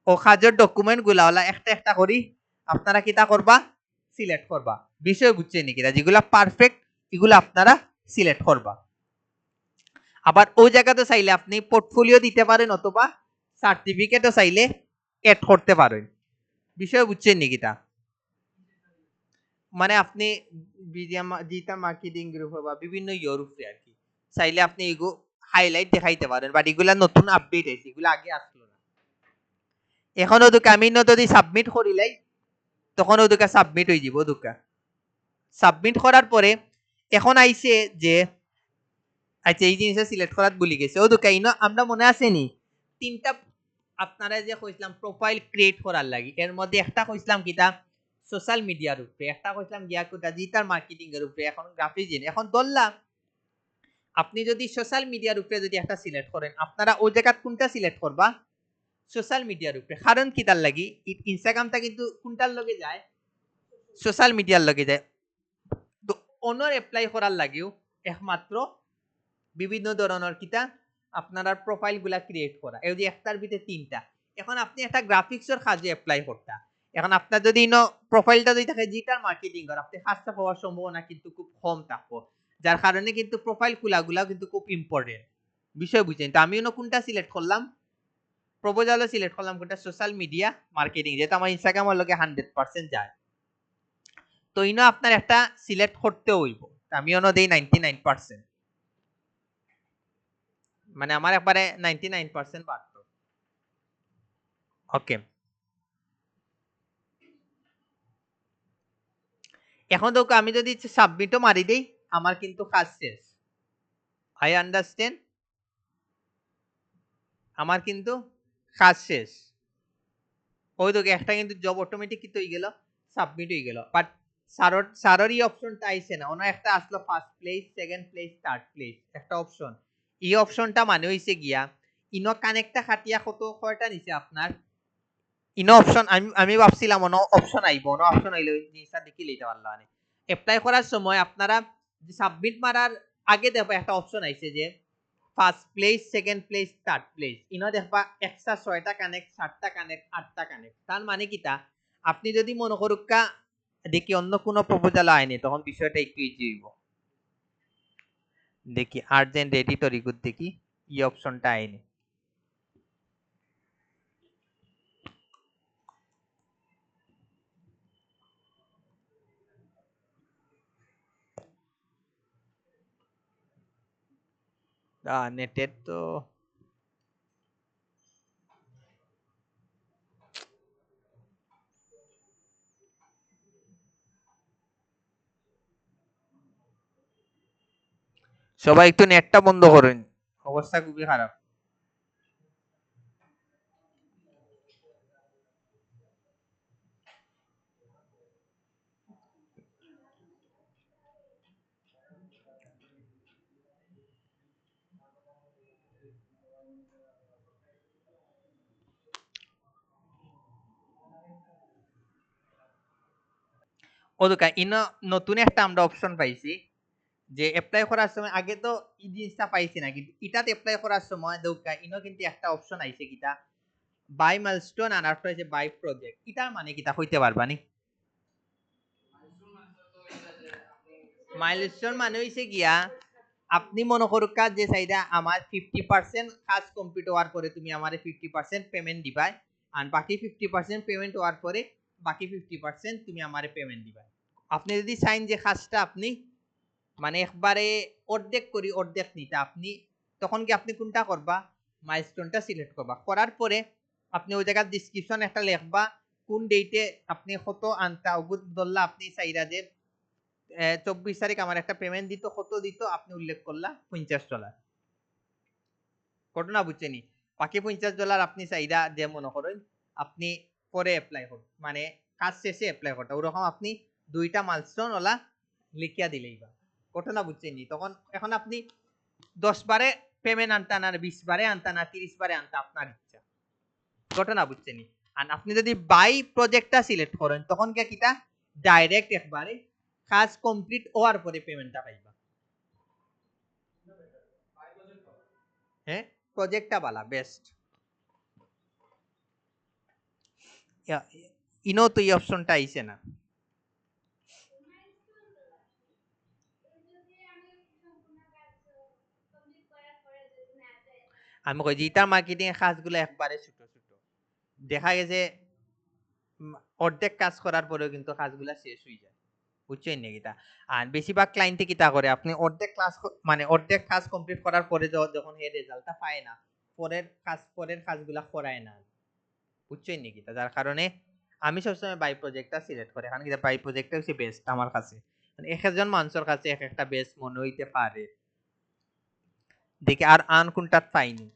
ও কাজের ডকুমেন্ট গুলা হলা একটা একটা করি আপনারা কিটা করবা সিলেক্ট করবা। বিষয় বুঝছেনি কিটা যেগুলা পারফেক্ট এগুলো আপনারা সিলেক্ট করবা। আবার ওই জায়গাতে চাইলে আপনি পোর্টফোলিও দিতে পারেন অথবা সার্টিফিকেটও চাইলে এড করতে পারেন। বিষয় বুঝছেন নাকি তা মানে আপনি ডিজিটাল মার্কেটিং গ্রুপ বা বিভিন্ন ইউরোপে আর কি চাইলে আপনি এগুলো হাইলাইট দেখাইতে পারেন, বাট এগুলা নতুন আপডেট হয়েছে, এগুলো আগে আসলো না। এখন ওদুকা আমি যদি সাবমিট করিলাই তখন ওদুকা সাবমিট হয়ে যাব। ওদুকা সাবমিট করার পরে এখন আইছে যে আচ্ছা এই জিনিসটা সিলেক্ট করার ভুলে গেছে। ও দোকাইনো আমরা মনে আছে নি তিনটা আপনারা যে কইছিলাম প্রোফাইল ক্রিয়েট করার লাগি, এর মধ্যে একটা কইছিলাম কিটা সোশ্যাল মিডিয়ার উপরে, একটা কইছিলাম গিয়া কোটা ডিজিটাল মার্কেটিং এর উপরে, এখন গ্রাফিক এখন ধরলাম আপনি যদি সোশ্যাল মিডিয়ার উপরে যদি একটা সিলেক্ট করেন আপনারা ওই জায়গা কোনটা সিলেক্ট করবা সোশ্যাল মিডিয়ার উপরে। কারণ কি তার লাগি ইনস্টাগ্রামটা কিন্তু কোনটার লগে যায় সোশ্যাল মিডিয়ার লগে যায়। তো অনর অ্যাপ্লাই করার লাগেও একমাত্র বিভিন্ন ধরনের কিটা আপনার প্রোফাইল গুলা ক্রিয়েট করা এই যে একটার ভিতরে তিনটা। এখন আপনি একটা গ্রাফিক্সের কাজে অ্যাপ্লাই করতে এখন আপনার যদি প্রোফাইলটা যদি থাকে ডিজিটাল মার্কেটিং কর আপনি কাজটা পাওয়ার সম্ভাবনা কিন্তু খুব কম থাকবো, যার কারণে কিন্তু প্রোফাইল খোলাগুলা কিন্তু খুব ইম্পর্টেন্ট। বিষয় বুঝছেন তো আমি কোনটা সিলেক্ট করলাম প্রপোজালে সিলেক্ট করলাম কোনটা সোশ্যাল মিডিয়া মার্কেটিং, যেটা আমার ইনস্টাগ্রামের লগে 100% যায়। তো আপনার একটা সিলেক্ট করতে হইব, আমি দেই 99%, মানে আমার একবারে 99% বাড়ত। ওকে এখন তো আমি যদি সাবমিটও মারি দেই আমার কিন্তু কাজ শেষ। আই আন্ডারস্ট্যান্ড আমার কিন্তু কাজ শেষ। ওই তো একটা কিন্তু জব অটোমেটিক কিন্তু হয়ে গেল সাবমিট হয়ে গেল, বাট সারর এই অপশনটা আইছে না, ওনা একটা আসলো first place second place third place একটা অপশন। এই অপশনটা মানে হইছে গিয়া কানেক্টটা খাটিয়া কত কয়টা নিছে আপনার অপশন। আমি ভাবছিলাম অপশন আইব অপশন আইলে জিনিসটা দেখি লইতে পারলাম। মানে অ্যাপ্লাই করার সময় আপনারা সাবমিট মারার আগে দেখো একটা অপশন আইছে যে first place second place third place দেখবা এক্সট্রা 6টা কানেক্ট 7টা কানেক্ট 8টা কানেক্ট। তার মানে কিটা আপনি যদি মনে করুকা দেখি অন্য কোনো প্রপোজাল আয়নি তখন বিষয়টা একটু ইজি হইব। দেখি আর্জেন্ট এডিটর ইগুড দেখি এই অপশনটা আইনি। নেটের তো সবাই একটু নেটটা বন্ধ করেন, অবস্থা খুবই খারাপ। ওদুকা ইনো নতুন একটা আমরা অপশন পাইছি যে অ্যাপ্লাই করার সময় আগে তো এই জিনিসটা পাইছি না, কিন্তু এটাতে অ্যাপ্লাই করার সময় দৌকা ইনো কিন্তু একটা অপশন আইছে কিটা বাই মাইলস্টোন আর একটা হচ্ছে বাই প্রজেক্ট। এটার মানে কিটা হইতে পারবানি? মাইলস্টোন মানে হইছে গিয়া আপনি মনে করুক কাজ যে চাইদা আমার 50% কাজ কমপ্লিট হওয়ার পরে তুমি আমারে 50% পেমেন্ট দিবা, আর বাকি 50% পেমেন্ট হওয়ার পরে বাকি 50% তুমি আমারে পেমেন্ট দিবা। আপনি যদি চাইন যে কাজটা আপনি মানে একবারে অর্ধেক করি অর্ধেক নিতে, আপনি তখন কি আপনি কোনটা করবা? মাইলস্টোনটা সিলেক্ট করবা। করার পরে আপনি ওই জায়গার ডেসক্রিপশন একটা লিখবা কোন ডেটে আপনি কত আনতা ওগুদ ধরলা আপনি চাইরা যে 24 তারিখ আমার একটা পেমেন্ট দিত, কত দিত আপনি উল্লেখ করলা $50। ঘটনা বুঝছেনি? বাকি $50 আপনি চাইরা যে মনে করেন আপনি পরে অ্যাপ্লাই করুন, মানে কাজ শেষে অ্যাপ্লাই করতে ওরকম আপনি দুইটা মাইলস্টোন ওলা লিখিয়া দিলেই বা। ঘটনা বুঝছেনি? তখন এখন আপনি 10 বারে পেমেন্ট আনতা না 20 বারে আনতা না 30 বারে আনতা আপনার ইচ্ছা। ঘটনা বুঝছেনি? আর আপনি যদি বাই প্রজেক্টটা সিলেক্ট করেন তখন কি কিটা ডাইরেক্ট একবারে কাজ কমপ্লিট হওয়ার পরে পেমেন্টটা পাইবা। হ্যাঁ, প্রজেক্টটা বালা বেস্ট। ইনো তো এই অপশনটা আইছে না। আমি কই ডিজিটাল মার্কেটিং এর কাজগুলো একবারে ছোট ছোট, দেখা গেছে অর্ধেক কাজ করার পরেও কিন্তু কাজগুলো শেষ হয়ে যায়, বুঝছেন নাকি? তা আর বেশিরভাগ ক্লায়েন্টে কিতা করে আপনি অর্ধেক ক্লাস মানে অর্ধেক কাজ কমপ্লিট করার পরে যখন এই রেজাল্টটা পায় না, পরের কাজগুলা করায় না, বুঝছেন নাকি? তা যার কারণে আমি সবসময় বাই প্রজেক্টটা সিলেক্ট করি, কারণ কি বাই প্রজেক্টটা হচ্ছে বেস্ট আমার কাছে, মানে এক একজন মানুষের কাছে এক একটা বেস্ট মনে হইতে পারে। দেখি আর আন কোনটা পাইনি,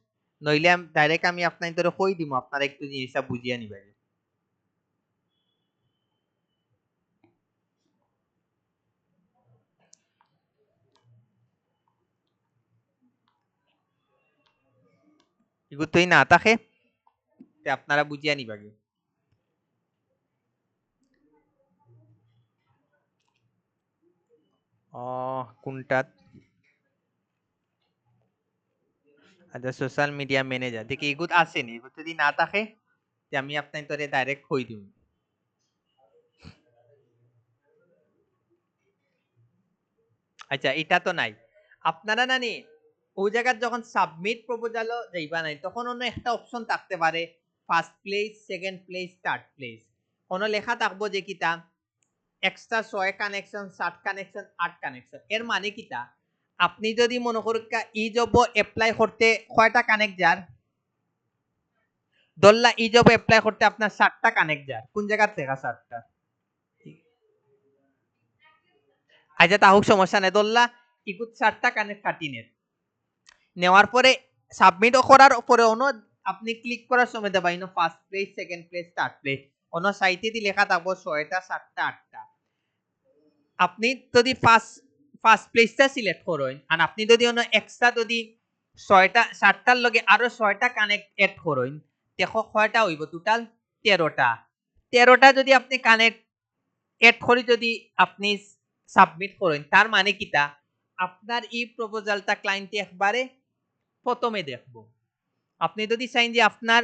নইলে ডাইরেক্ট আমি আপনার ধরে কই দিব, আপনারা একটু জিনিসটা বুঝিয়ে নিবেন। এগুলোই না থাকে আপনারা বুঝিয়ে নিবাগে। কোনটা? আচ্ছা, সোশ্যাল মিডিয়া ম্যানেজার দেখি এগুলো আসেনি, এগুলো যদি না থাকে আমি আপনার তোরে ডাইরেক্ট কই দিব। আচ্ছা, এটা তো নাই আপনারা নানি ওই জায়গায় যখন সাবমিট প্রপোজালও যাইবা নাই তখন অন্য একটা অপশন থাকতে পারে first place, second place, third place. কোনো লেখা থাকবো যে কিতা এক্সট্রা 6 কানেকশন, 7 কানেকশন, 8 কানেকশন। এর মানে কিতা আপনি যদি মনে করুন ই জব অ্যাপ্লাই করতে কয়টা কানেক্ট যার, দল্লা ই জব অ্যাপ্লাই করতে আপনার 7টা কানেক্ট যার, কোন জায়গা থেকে 7টা? আচ্ছা তা হোক, সমস্যা নেই, দল্লা ইকুত 7টা কানেক্ট কাটিনের নেওয়ার পরে সাবমিট করার পরে অন্য আপনি ক্লিক করার সময় দেবা ইনো first place, second place, third place অন্য সাইটে দি লেখা থাকবো 6টা, 7টা, 8টা। আপনি যদি ফার্স্ট প্লেসটা সিলেক্ট করেন আর আপনি যদি অন্য এক্সট্রা যদি 6টা 7টার লগে আরো 6টা কানেক্ট এড করেন দেখো কয়টা হইব টোটাল 13টা। 13টা যদি আপনি কানেক্ট এড করে যদি আপনি সাবমিট করেন তার মানে কিটা আপনার এই প্রপোজালটা ক্লায়েন্টে একবারে প্রথমে দেখবো। আপনি যদি চাইন যে আপনার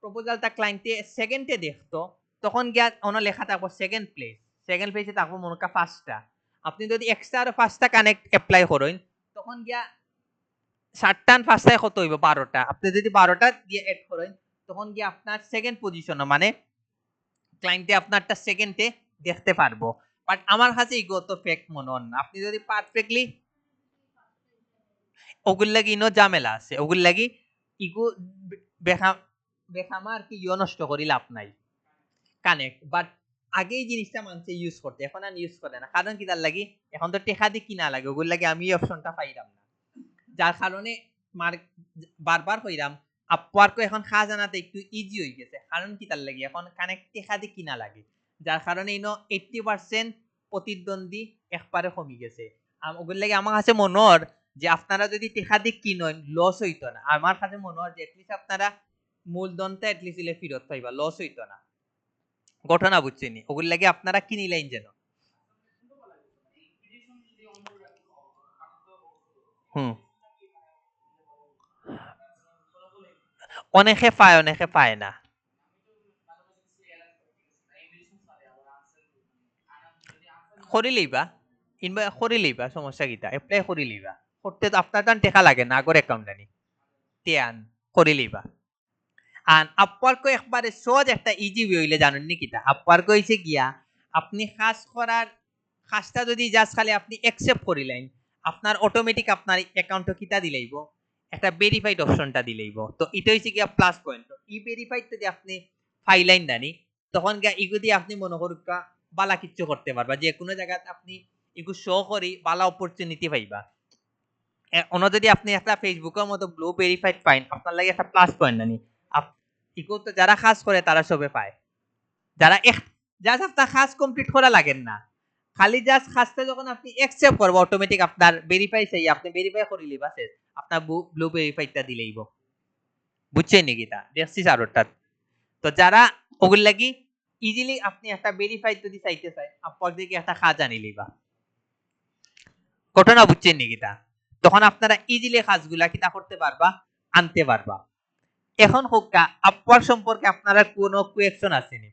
প্রপোজালটা ক্লায়েন্টে সেকেন্ডে দেখতো তখন গিয়া অন্য লেখা থাকবো সেকেন্ড প্লেস, সেকেন্ড প্লেসে থাকবো মনে করেন 5টা। আপনি যদি এক্সট্রা আরো 5টা কানেক্ট অ্যাপ্লাই করেন তখন গিয়া 7টা 5টায় কত হইব 12টা। আপনি যদি 12টা দিয়ে এড করেন তখন গিয়া আপনার সেকেন্ড পজিশন মানে ক্লায়েন্টে আপনারটা সেকেন্ডে দেখতে পারবো। বাট আমার কাছে ইগো তো ফেক মনে হন না। আপনি যদি পারফেক্টলি ওগুল লাগি ইনো ঝামেলা আছে, ওগুল লাগি ইগো বেখামা আর কি ইও নষ্ট করি লাভ নাই কানেক্ট। বাট আগে এই জিনিসটা মানুষ ইউজ করতে, এখন আর ইউজ করে না, কারণ কি তার লাগি এখন তো টেকা দিয়ে কিনা লাগে, ওগুলো লাগে আমি এই অপশনটা পাইলাম না, যার কারণে বারবার কইরাম আপওয়ার্ক এখন খাজানাতে একটু ইজি হয়ে গেছে, কারণ কি তার লাগি এখন কানেক্ট টেকা দিয়ে কিনা লাগে, যার কারণে ইনো 80% প্রতিদ্বন্দ্বী একবারে কমে গেছে। ওগুলো লাগে আমার কাছে মনে হয় যে আপনারা যদি টেকা দিয়ে কিনেন লস হইতো না, আমার কাছে মনে হয় যে এটলিস্ট আপনারা মূলধনটা এটলিস্ট ফেরত পাইবা, লস হইতো না। ঘটনা বুঝছেনি? ওগুলো লাগে আপনারা কিনিলেন যেন হুম অনেকে পায় না। করে লইবা, করে লইবা, সমস্যা কিটা, এপ্লাই করে লইবা। করতে তো আপনার তান টেকা লাগে না, আগর অ্যাকাউন্ট জানি তিয়ান করে লইবা। আর আপওয়ার্ক একবারে সহজ একটা ইজি ওয়ে হইলে জানেন নি কিটা, আপওয়ার্ক হইছে গিয়া আপনি কাজ করার কাজটা যদি জাস্ট খালি আপনি অ্যাকসেপ্ট করিলেন, আপনার অটোমেটিক আপনার অ্যাকাউন্ট কিটা দিলাইব, একটা ভেরিফাইড অপশনটা দিলাইব। তো এটা হইছে গিয়া প্লাস পয়েন্ট। তো ই ভেরিফাইড যদি আপনি ফাইলাইন দানি, তখন গিয়া ইগু দিয়ে আপনি মনে করুকা বালা কিচ্ছু করতে পারবা, যে কোনো জায়গাতে আপনি ইগু শো করি বালা অপরচুনিটি পাইবা। অন্য যদি আপনি একটা ফেসবুকের মতো ব্লু ভেরিফাইড পাইন, আপনার লাগে একটা প্লাস পয়েন্ট নানি। ইগো তো যারা কাজ করে তারা সবে পায়, যারা জাস্ট আপনার কাজ কমপ্লিট করা লাগেন না, খালি জাস্ট কাজটা যখন আপনি অ্যাকসেপ্ট করবো অটোমেটিক আপনার ভেরিফাই চাই, আপনি ভেরিফাই করে লিবা শেষ, আপনার ব্লু ভেরিফাইডটা দিলেইব। বুঝছেন নাকি তা দেখছি আরোটা। তো যারা ওগুল লাগি ইজিলি আপনি একটা ভেরিফাইড যদি চাইতে চাই, আপর দিকে একটা কাজ আনি লিবা, ঘটনা বুঝছেন নাকি তা, তখন আপনারা ইজিলি কাজগুলা কিতা করতে পারবা, আনতে পারবা। এখন হোক আপওয়ার সম্পর্কে আপনারা কোনো কোয়েকশন আসেনি?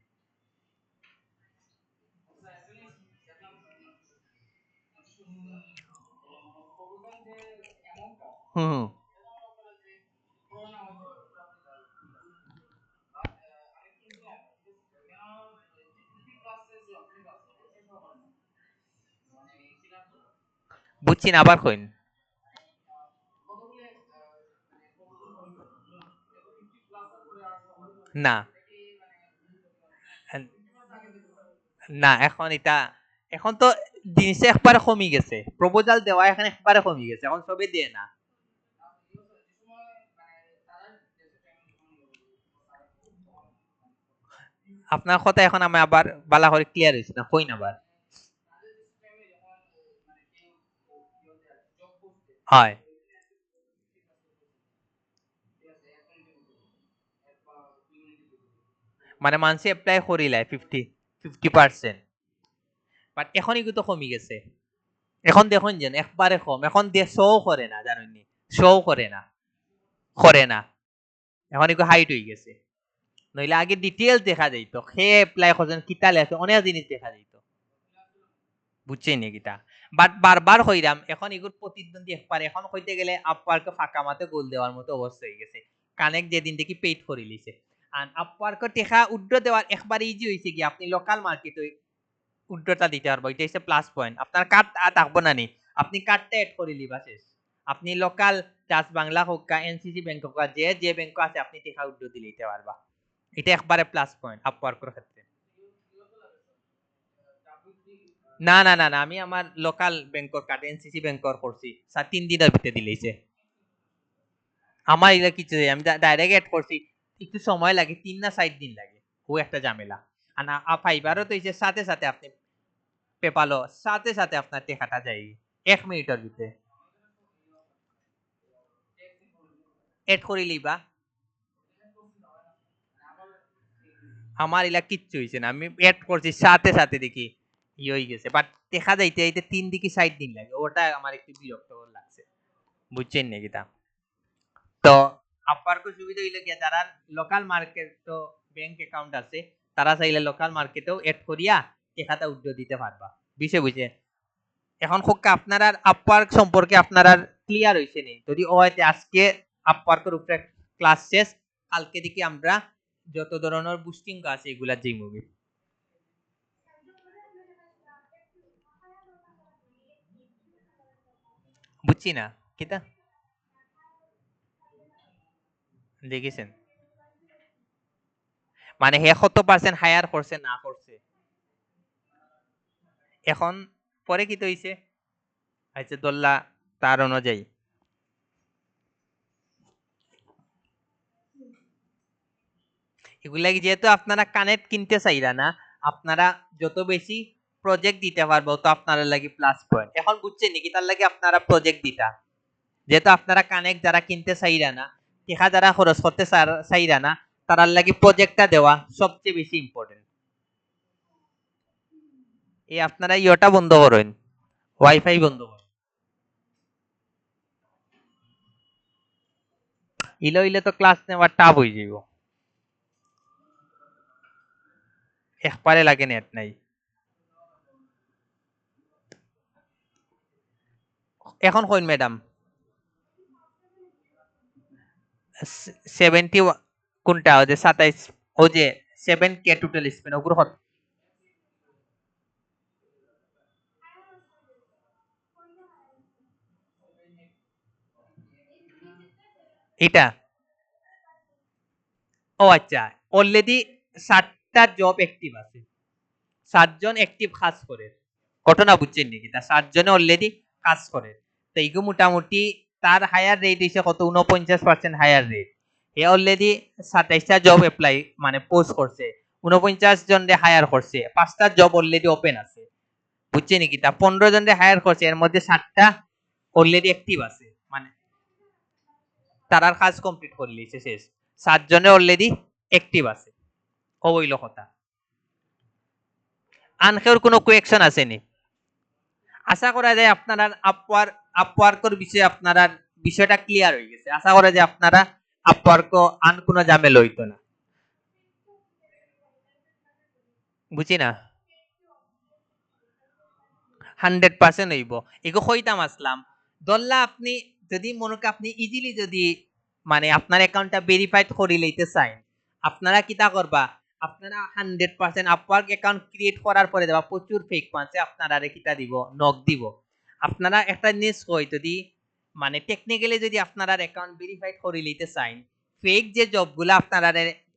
হুম বুঝছি না, আবার কইন। না না, এখন এটা, এখন তো জিনিসটা একবারে কমে গেছে, প্রপোজাল দেওয়া এখন একবারে কমে গেছে, এখন সবে দিয়ে না। আপনার কথা এখন আমি আবার বালা করে ক্লিয়ার হয়েছে না, কইন আবার। হয় মানে মানুষে এপ্লাই করিলে 50%, বাট এখন এগুলো তো কমে গেছে। এখন দেখুন যেন একবারে কম, এখন দিয়ে শো করে না, জানেননি, শো করে না, করে না। এখন এগুলো হাইট হয়ে গেছে, নইলে আগে ডিটেলস দেখা যাইতো, সে এপ্লাই করছেন কিতা লেখে, অনেক জিনিস দেখা যাইতো। বুঝছেন নাকিটা, বাট বারবার হইরাম এখন এগুলো প্রতিদ্বন্দ্বী একবার, এখন হইতে গেলে আপওয়ার্কে ফাঁকা মাতে গোল দেওয়ার মতো অবস্থা হয়ে গেছে। কানেক্ট যেদিন থেকে পেইড করে লিছে, আর আপওয়ার্কে টেকা উড্র দেওয়ার একবার ইজি হয়েছে কি, আপনি লোকাল মার্কেটে উড্রটা দিতে পারবো, এটা হচ্ছে প্লাস পয়েন্ট। আপনার কার্ড আর থাকবো না নি, আপনি কার্ডটা এড করে লিবা শেষ, আপনি লোকাল চাষ বাংলা হোক এনসিসি ব্যাংক হোক, যে যে ব্যাংক আছে আপনি টেকা উড্র দিলে দিতে পারবা। এটা একবারে প্লাস পয়েন্ট আপওয়ার্কের ক্ষেত্রে। না না না না, আমি আমার লোকাল ব্যাংকর কার্ড এনসিসি ব্যাংকর করছি, 3 দিনের ভিতরে দিলেইছে। আমার এটা কিছু আমি ডাইরেক্ট এড করছি, একটু সময় লাগে, 3 না 4 দিন লাগে, ও একটা ঝামেলা। আর না ফাইবারও তো হইছে সাথে সাথে আপনি পেপালো সাথে সাথে আপনার টেকাটা যাই 1 মিনিটের ভিতরে এড করে লিবা। আমার এলা কিচ্ছু হইছে না, আমি এড করছি সাথে সাথে দেখি ই হয়ে গেছে, বাট দেখা যাইতে এইতে 3 থেকে 4 দিন লাগে, ওটা আমার একটু বিরক্তকর লাগছে। বুঝছেন নাকি তা? তো আপার কো সুবিধা হইলো গিয়া যারা লোকাল মার্কেট তো ব্যাংক অ্যাকাউন্ট আছে, তারা চাইলে লোকাল মার্কেটেও এড করিয়া টাকাটা উদ্যোগ দিতে পারবা। বিষয় বুঝে, এখন হোক আপনারা আপওয়ার্ক সম্পর্কে আপনারা ক্লিয়ার হইছে নি? যদি হয়তো আজকে আপওয়ার্কের উপরে ক্লাস শেষ, কালকে দেখি আমরা যত ধরনের বুস্টিং আছে এগুলা যেই মুভি। বুঝছি না কিতা দেখেছেন, মানে হে কত পার্সেন্ট হায়ার করছে না করছে, এখন পরে কি তো হইছে, আচ্ছা দোল্লা তার অনুযায়ী এগুলা যেহেতু আপনারা কানেক্ট কিনতে চাইরা না, আপনারা যত বেশি প্রজেক্ট দিতে পারবো তো আপনারা লাগি প্লাস পয়েন্ট। এখন বুঝছেন নাকি তার লাগে আপনারা প্রজেক্ট দিতা, যেহেতু আপনারা কানেক্ট যারা কিনতে চাইরা না, টেকা যারা খরচ করতে চাইরা না, তারার লাগি প্রজেক্টটা দেওয়া সবচেয়ে বেশি ইম্পর্টেন্ট। এই আপনারা ইয়োটা বন্ধ করেন, ওয়াইফাই বন্ধ করেন। ইলো ইলে তো ক্লাস নেওয়ার টাফ হয়ে যাব, একবারে লাগে নেট নাই। এখন কইন ম্যাডাম 70 কোনটা ওই যে 27 ও যে 7K টোটাল স্পেন ওগুলো কত? এটা ও আচ্ছা, অলরেডি 60টা জব অ্যাক্টিভ আছে, 7 জন অ্যাক্টিভ কাজ করে, ঘটনা বুঝছেন নাকি? তা 7 জনে অলরেডি কাজ করে, তো এইগো মোটামুটি তার হায়ার রেট হিসেবে কত 49% হায়ার রেট। এ অলরেডি 27টা জব অ্যাপ্লাই মানে পোস্ট করছে, 49 জনরে হায়ার করছে, 5টা জব অলরেডি ওপেন আছে, বুঝছেন নাকি? তা 15 জনরে হায়ার করছে, এর মধ্যে 7টা অলরেডি অ্যাক্টিভ আছে, মানে তারার কাজ কমপ্লিট করে লিয়েছে শেষ, 7 জনে অলরেডি অ্যাক্টিভ আছে। হইল কথা। আনকের কোনো কোয়েকশন আসেনি? আশা করা যায় আপনারা আপওয়ার্কর বিষয়ে আপনারা বিষয়টা ক্লিয়ার হয়ে গেছে। আশা করা যায় আপনারা আপওয়ার্ক আন কোনো ঝামেলা হইতো না, বুঝি না? 100% হইব। এগো কইতাম আসলাম, ধরলা আপনি যদি মনে করেন আপনি ইজিলি যদি মানে আপনার অ্যাকাউন্টটা ভেরিফাইড করে লইতে চান, আপনারা কিতা করবা, আপনারা 100% আপওয়ার্ক অ্যাকাউন্ট ক্রিয়েট করার পরে দেবা প্রচুর ফেক পাঁচে আপনারা কিতা দিব, নক দিব। আপনারা একটা জিনিস কই, যদি মানে টেকনিক্যালি যদি আপনারা অ্যাকাউন্ট ভেরিফাইড করে লইতে চান, ফেক যে জবগুলো আপনারা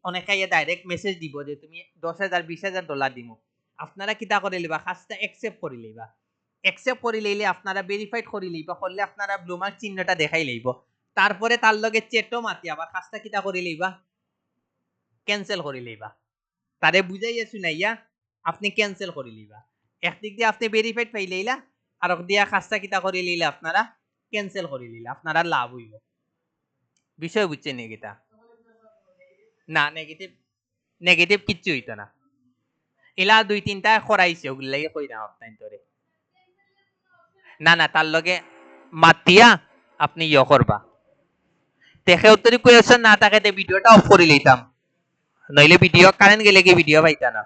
অনেকে ডাইরেক্ট মেসেজ দিব যে তুমি 10,000 20,000 ডলার দিব, আপনারা কিতা করে লিবা, কাজটা অ্যাকসেপ্ট করে লইবা। অ্যাকসেপ্ট করে লইলে আপনারা ভেরিফাইড করে লইবা, করলে আপনারা ব্লু মার্ক চিহ্নটা দেখাই লইব, তারপরে তার লগে চেটও মাতি আবার কাজটা কিতা করে লইবা, ক্যান্সেল করে লইবা। তারে বুঝাইয়া শুনাইয়া আপনি ক্যান্সেল করে লইবা। একদিক দিয়ে আপনি ভেরিফাইড পাই লইলা, আর দিয়া কাজটা কিতা করে লইলা আপনারা ক্যান্সেল করে লইলা, আপনারা লাভ হইব। বিষয় বুঝছেন নাকি? তা না, নেগেটিভ নেগেটিভ কিচ্ছু হইতো না। এলা 2-3টা করাইছে, ওগুলাই কইরাম আপনার তোরে। না না, তার লগে মাতিয়া আপনি ইয়ে করবা। দেখে উত্তরি কোয়েশ্চন না থাকে ভিডিওটা অফ করে লইতাম, নইলে ভিডিও কারেন্ট গেলে কি ভিডিও পাইতা না।